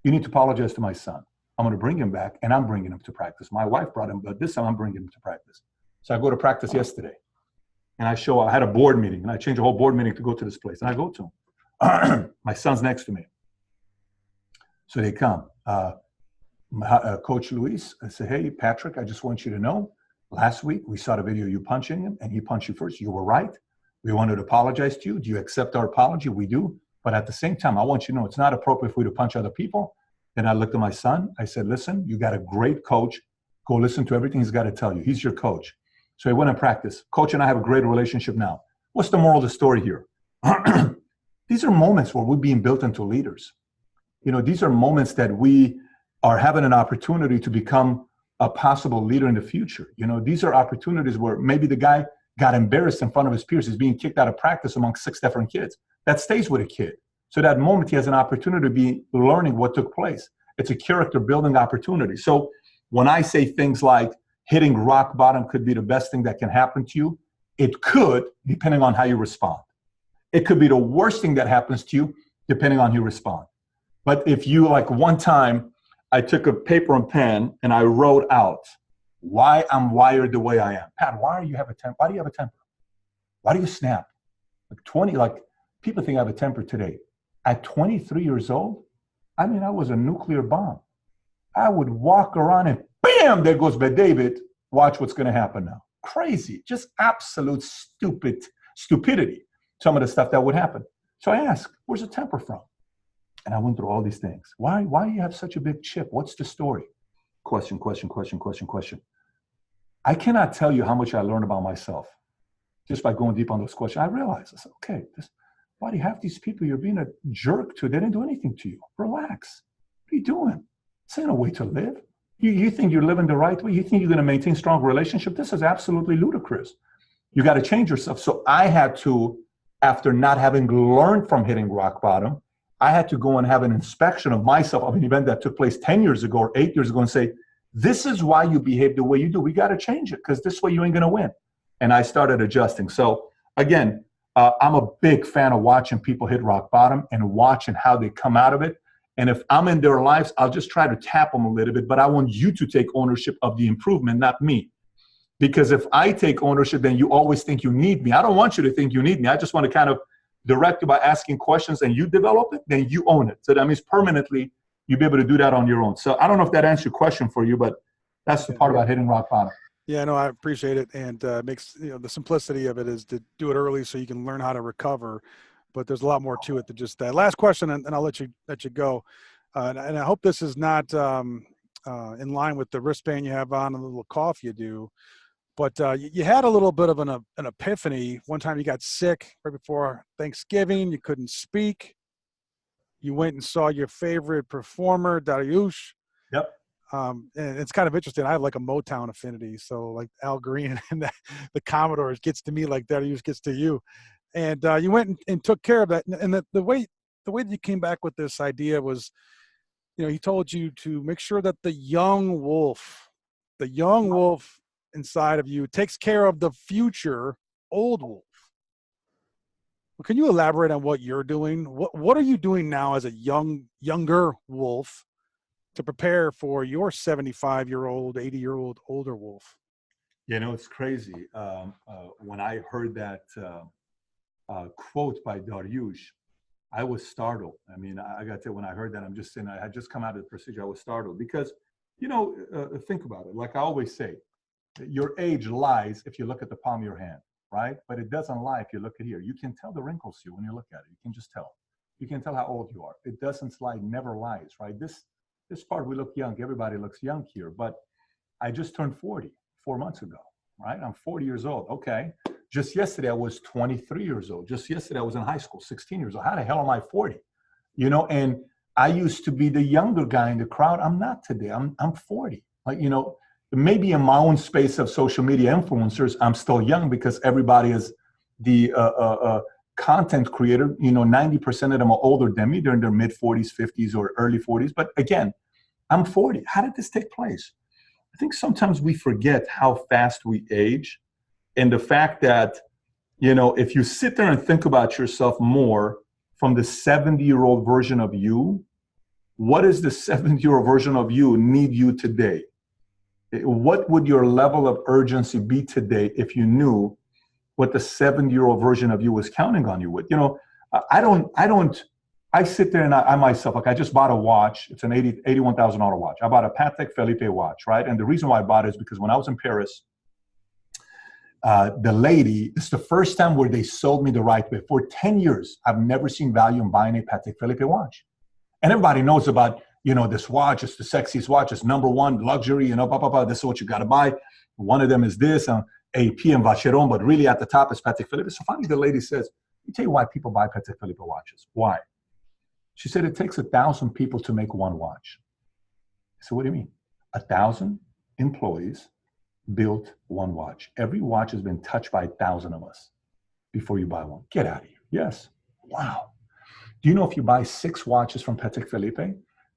You need to apologize to my son. I'm going to bring him back, and I'm bringing him to practice. My wife brought him, but this time I'm bringing him to practice. So I go to practice yesterday, and I had a board meeting, and I changed the whole board meeting to go to this place, and I go to him. My son's next to me. So they come. Coach Luis, I say, hey, Patrick, I just want you to know, last week we saw the video of you punching him, and he punched you first. You were right. We wanted to apologize to you. Do you accept our apology? We do. But at the same time, I want you to know it's not appropriate for you to punch other people. Then I looked at my son. I said, listen, you got a great coach. Go listen to everything he's got to tell you. He's your coach. So he went and practiced. Coach and I have a great relationship now. What's the moral of the story here? These are moments where we're being built into leaders. You know, these are moments that we are having an opportunity to become a possible leader in the future. You know, these are opportunities where maybe the guy got embarrassed in front of his peers. He's being kicked out of practice among 6 different kids. That stays with a kid. So that moment he has an opportunity to be learning what took place. It's a character building opportunity. So when I say things like hitting rock bottom could be the best thing that can happen to you, it could, depending on how you respond. It could be the worst thing that happens to you, depending on how you respond. But if you, like one time, I took a paper and pen and I wrote out why I'm wired the way I am. Pat, why do you have a temper? Why do you have a temper? Why do you snap? People think I have a temper today. At 23 years old, I mean, I was a nuclear bomb. I would walk around and bam, there goes Bed David. Watch what's going to happen now. Crazy, just absolute stupidity. Some of the stuff that would happen. So I asked, where's the temper from? And I went through all these things. Why do you have such a big chip? What's the story? Question. I cannot tell you how much I learned about myself just by going deep on those questions. I realized, I said, okay, why do you have these people you're being a jerk to? They didn't do anything to you. Relax. What are you doing? This ain't a way to live. You think you're living the right way? You think you're going to maintain strong relationship? This is absolutely ludicrous. You got to change yourself. So I had to, after not having learned from hitting rock bottom, I had to go and have an inspection of myself of an event that took place 10 years ago or 8 years ago and say, this is why you behave the way you do. We got to change it because this way you ain't going to win. And I started adjusting. So again, I'm a big fan of watching people hit rock bottom and watching how they come out of it. And if I'm in their lives, I'll just try to tap them a little bit, but I want you to take ownership of the improvement, not me. Because if I take ownership, then you always think you need me. I don't want you to think you need me. I just want to kind of direct you by asking questions and you develop it, then you own it. So that means permanently you'll be able to do that on your own. So I don't know if that answers your question for you, but that's the part about hitting rock bottom. Yeah, no, I appreciate it. And makes, the simplicity of it is to do it early so you can learn how to recover. But there's a lot more to it than just that. Last question, and I'll let you go. And I hope this is not in line with the wristband you have on and the little cough you do. But you had a little bit of an epiphany. One time you got sick right before Thanksgiving. You couldn't speak. You went and saw your favorite performer, Dariush. Yep. And it's kind of interesting. I have like a Motown affinity. So like Al Green and the Commodores gets to me like Dariush gets to you. And you went and took care of that. And the way that you came back with this idea was, he told you to make sure that the young wolf inside of you takes care of the future old wolf. Well, can you elaborate on what you're doing? What are you doing now as a younger wolf to prepare for your 75-year-old, 80-year-old older wolf? It's crazy. When I heard that quote by Dariush, I was startled. I mean, I got to say, when I heard that, I'm just saying, I had just come out of the procedure. I was startled because Think about it. Like I always say, your age lies if you look at the palm of your hand, right? But it doesn't lie if you look at here. You can tell the wrinkles here when you look at it. You can just tell. You can tell how old you are. It doesn't lie, never lies, right? This part, we look young. Everybody looks young here. But I just turned 40 4 months ago, right? I'm 40 years old. Okay. Just yesterday, I was 23 years old. Just yesterday, I was in high school, 16 years old. How the hell am I 40? And I used to be the younger guy in the crowd. I'm not today. I'm 40. Like, maybe in my own space of social media influencers, I'm still young because everybody is the content creator. 90% of them are older than me. They're in their mid 40s, 50s, or early 40s. But again, I'm 40. How did this take place? I think sometimes we forget how fast we age, and the fact that, if you sit there and think about yourself more from the 70-year-old version of you, what does the 70-year-old version of you need you today? What would your level of urgency be today if you knew what the 70-year-old version of you was counting on you with? I sit there and I myself, like I just bought a watch. It's an $81,000 watch. I bought a Patek Philippe watch, right? And the reason why I bought it is because when I was in Paris, the lady, it's the first time where they sold me the right way. For 10 years, I've never seen value in buying a Patek Philippe watch. And everybody knows about, this watch. It's the sexiest watch. It's #1 luxury, blah, blah, blah. This is what you got to buy. One of them is this, AP and Vacheron, but really at the top is Patek Philippe. So finally the lady says, let me tell you why people buy Patek Philippe watches. Why? She said, it takes 1,000 people to make one watch. So what do you mean? 1,000 employees built one watch. Every watch has been touched by 1,000 of us before you buy one. Get out of here. Yes. Wow. Do you know if you buy 6 watches from Patek Philippe,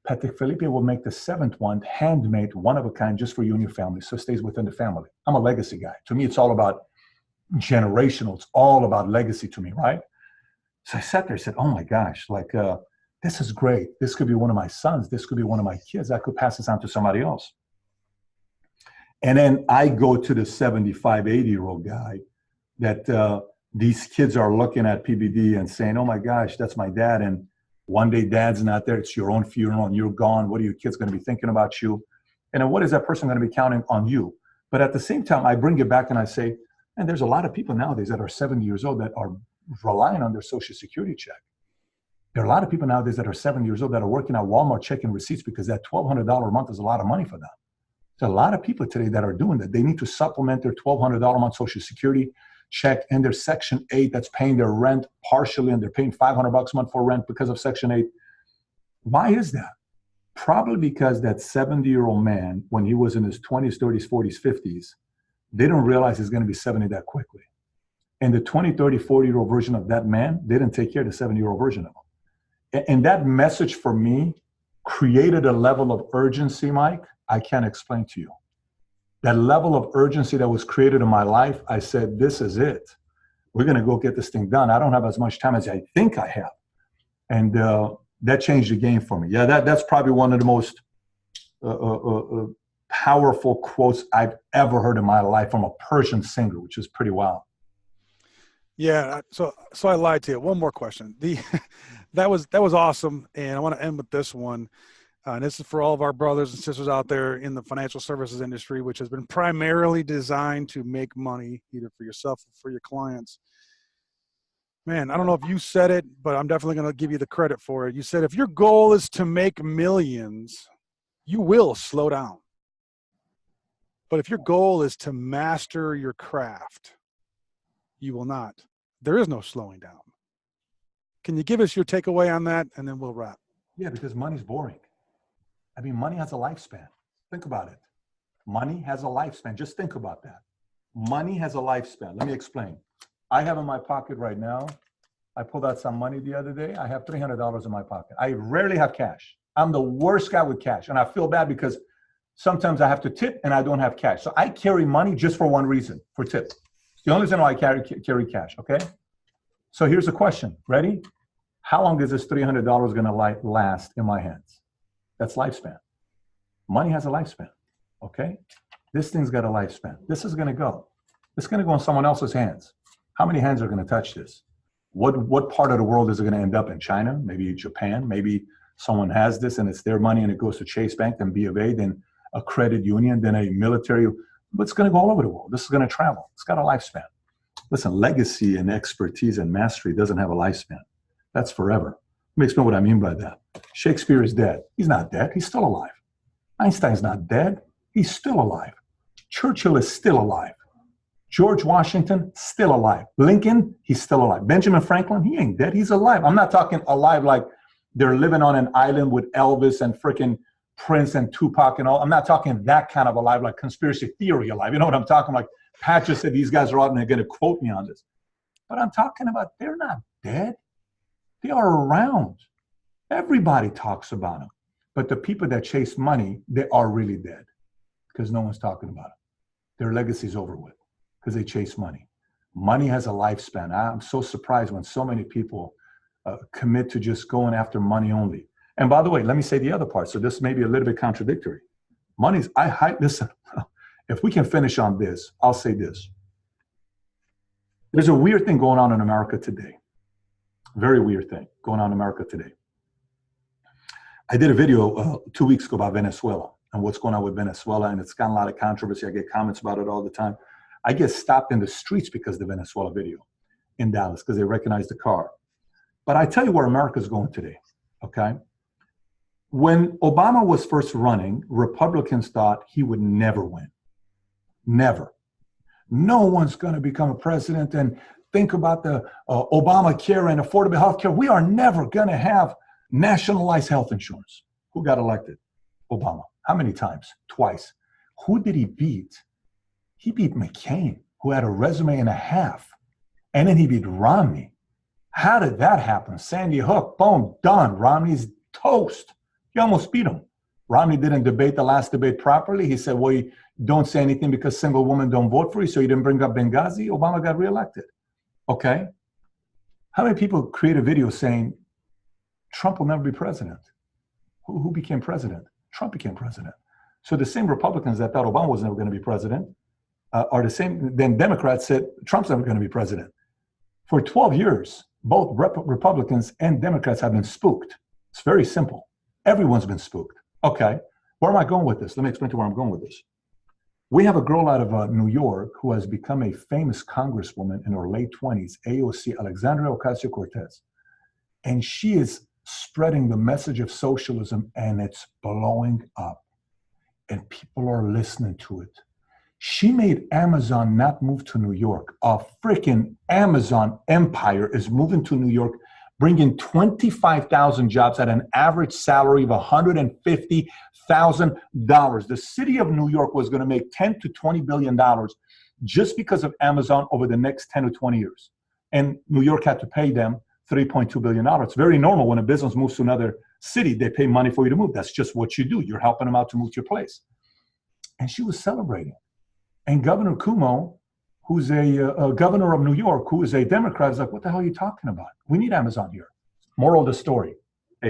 Patek Philippe will make the 7th one handmade, one of a kind, just for you and your family, so it stays within the family. I'm a legacy guy. To me, it's all about generational. It's all about legacy to me, right? So I sat there and said, oh my gosh, this is great. This could be one of my sons. This could be one of my kids. I could pass this on to somebody else. And then I go to the 75, 80-year-old guy that these kids are looking at PBD and saying, oh my gosh, that's my dad. And one day dad's not there. It's your own funeral and you're gone. What are your kids going to be thinking about you? And then what is that person going to be counting on you? But at the same time, I bring it back and I say, and there's a lot of people nowadays that are 70 years old that are relying on their Social Security check. There are a lot of people nowadays that are 70 years old that are working at Walmart checking receipts because that $1,200 a month is a lot of money for them. There's a lot of people today that are doing that. They need to supplement their $1,200 a month Social Security check and their Section 8 that's paying their rent partially, and they're paying $500 a month for rent because of Section 8. Why is that? Probably because that 70-year-old man, when he was in his 20s, 30s, 40s, 50s, they don't realize he's going to be 70 that quickly. And the 20, 30, 40-year-old version of that man, they didn't take care of the 70-year-old version of him. And that message for me created a level of urgency, Mike, I can't explain to you. That level of urgency that was created in my life, I said, this is it. We're going to go get this thing done. I don't have as much time as I think I have. And that changed the game for me. Yeah, that's probably one of the most powerful quotes I've ever heard in my life from a Persian singer, which is pretty wild. Yeah, so I lied to you. One more question. That was awesome, and I want to end with this one. And this is for all of our brothers and sisters out there in the financial services industry, which has been primarily designed to make money, either for yourself or for your clients. Man, I don't know if you said it, but I'm definitely going to give you the credit for it. You said if your goal is to make millions, you will slow down. But if your goal is to master your craft, you will not. There is no slowing down. Can you give us your takeaway on that, and then we'll wrap? Yeah, because money's boring. I mean, money has a lifespan. Think about it. Money has a lifespan. Just think about that. Money has a lifespan. Let me explain. I have in my pocket right now, I pulled out some money the other day. I have $300 in my pocket. I rarely have cash. I'm the worst guy with cash. And I feel bad because sometimes I have to tip and I don't have cash. So I carry money just for one reason, for tips. It's the only reason why I carry cash, okay? So here's the question. Ready? How long is this $300 going to last in my hands? That's lifespan. Money has a lifespan, okay? This thing's got a lifespan. This is going to go. It's going to go in someone else's hands. How many hands are going to touch this? What part of the world is it going to end up in? China? Maybe Japan? Maybe someone has this and it's their money and it goes to Chase Bank, then B of A, then a credit union, then a military, but it's going to go all over the world. This is going to travel. It's got a lifespan. Listen, legacy and expertise and mastery doesn't have a lifespan. That's forever. Let me explain what I mean by that. Shakespeare is dead. He's not dead. He's still alive. Einstein's not dead. He's still alive. Churchill is still alive. George Washington, still alive. Lincoln, he's still alive. Benjamin Franklin, he ain't dead. He's alive. I'm not talking alive like they're living on an island with Elvis and freaking Prince and Tupac and all. I'm not talking that kind of alive, like conspiracy theory alive. You know what I'm talking about? Like Pat just said, these guys are out and they're going to quote me on this. But I'm talking about they're not dead. They are around. Everybody talks about them. But the people that chase money, they are really dead because no one's talking about them. Their legacy's over with because they chase money. Money has a lifespan. I'm so surprised when so many people commit to just going after money only. And by the way, let me say the other part. So this may be a little bit contradictory. Listen, if we can finish on this, I'll say this. There's a weird thing going on in America today. Very weird thing going on in America today. I did a video 2 weeks ago about Venezuela and what's going on with Venezuela, and it's gotten a lot of controversy. I get comments about it all the time. I get stopped in the streets because of the Venezuela video in Dallas because they recognize the car. But I tell you where America's going today, okay? When Obama was first running, Republicans thought he would never win. Never. No one's going to become a president and think about the Obamacare and affordable health care. We are never going to have nationalized health insurance. Who got elected? Obama. How many times? Twice. Who did he beat? He beat McCain, who had a resume and a half. And then he beat Romney. How did that happen? Sandy Hook, boom, done. Romney's toast. He almost beat him. Romney didn't debate the last debate properly. He said, well, you don't say anything because single women don't vote for you, so you didn't bring up Benghazi. Obama got reelected. Okay? How many people create a video saying Trump will never be president? Who became president? Trump became president. So the same Republicans that thought Obama was never going to be president are the same. Then Democrats said Trump's never going to be president. For 12 years, both Republicans and Democrats have been spooked. It's very simple. Everyone's been spooked. Okay, where am I going with this? Let me explain to where I'm going with this. We have a girl out of New York who has become a famous congresswoman in her late 20s, AOC, Alexandria Ocasio-Cortez. And she is spreading the message of socialism, and it's blowing up. And people are listening to it. She made Amazon not move to New York. A freaking Amazon empire is moving to New York, bringing 25,000 jobs at an average salary of $150,000. The city of New York was going to make $10 to $20 billion just because of Amazon over the next 10 to 20 years. And New York had to pay them $3.2 billion. It's very normal when a business moves to another city, they pay money for you to move. That's just what you do. You're helping them out to move to your place. And she was celebrating. And Governor Cuomo, who's a governor of New York, who is a Democrat, is like, what the hell are you talking about? We need Amazon here. Moral of the story,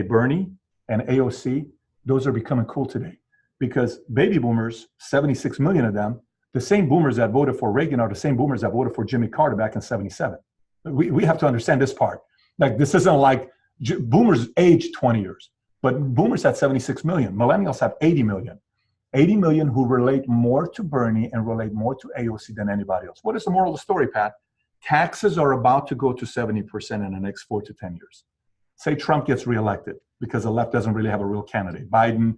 Bernie and AOC, those are becoming cool today because baby boomers, 76 million of them, the same boomers that voted for Reagan are the same boomers that voted for Jimmy Carter back in 77. We have to understand this part. Like, this isn't like boomers age 20 years, but boomers had 76 million. Millennials have 80 million. 80 million who relate more to Bernie and relate more to AOC than anybody else. What is the moral of the story, Pat? Taxes are about to go to 70% in the next 4 to 10 years. Say Trump gets reelected because the left doesn't really have a real candidate. Biden,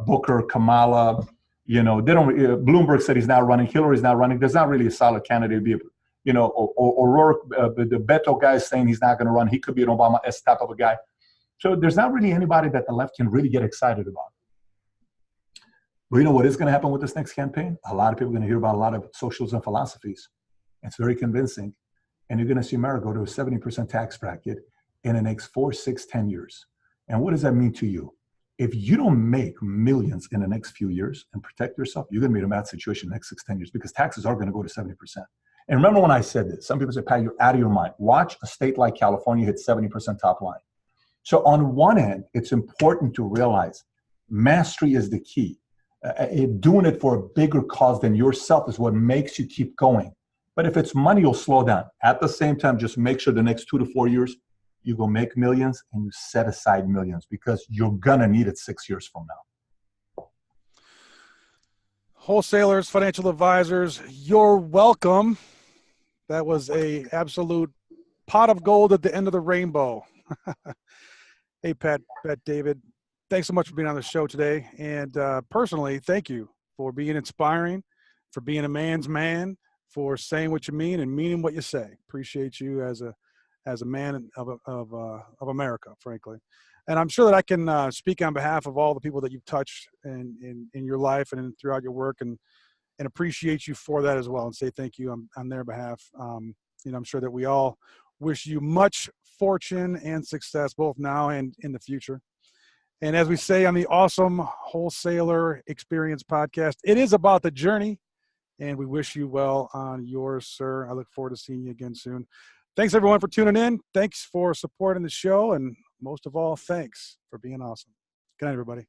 Booker, Kamala, they don't. Bloomberg said he's not running. Hillary's not running. There's not really a solid candidate. O'Rourke, the Beto guy is saying he's not going to run. He could be an Obama-esque type of a guy. So there's not really anybody that the left can really get excited about. But you know what is going to happen with this next campaign? A lot of people are going to hear about a lot of socialism philosophies. It's very convincing. And you're going to see America go to a 70% tax bracket in the next 4, 6, 10 years. And what does that mean to you? If you don't make millions in the next few years and protect yourself, you're going to be in a bad situation in the next 6, 10 years because taxes are going to go to 70%. And remember when I said this, some people say, Pat, you're out of your mind. Watch a state like California hit 70% top line. So on one end, it's important to realize mastery is the key. Doing it for a bigger cause than yourself is what makes you keep going. But if it's money, you'll slow down. At the same time, just make sure the next 2 to 4 years, you go make millions and you set aside millions because you're going to need it 6 years from now. wholesalers, financial advisors, you're welcome. That was a absolute pot of gold at the end of the rainbow. Hey, Pat, David, thanks so much for being on the show today. And personally, thank you for being inspiring, for being a man's man, for saying what you mean and meaning what you say. Appreciate you as a man of America, frankly. And I'm sure that I can speak on behalf of all the people that you've touched in your life and throughout your work, and appreciate you for that as well, and say thank you on their behalf. I'm sure that we all wish you much fortune and success, both now and in the future. And as we say on the Awesome Wholesaler Experience podcast, it is about the journey, and we wish you well on yours, sir. I look forward to seeing you again soon. Thanks, everyone, for tuning in. Thanks for supporting the show, and most of all, thanks for being awesome. Good night, everybody.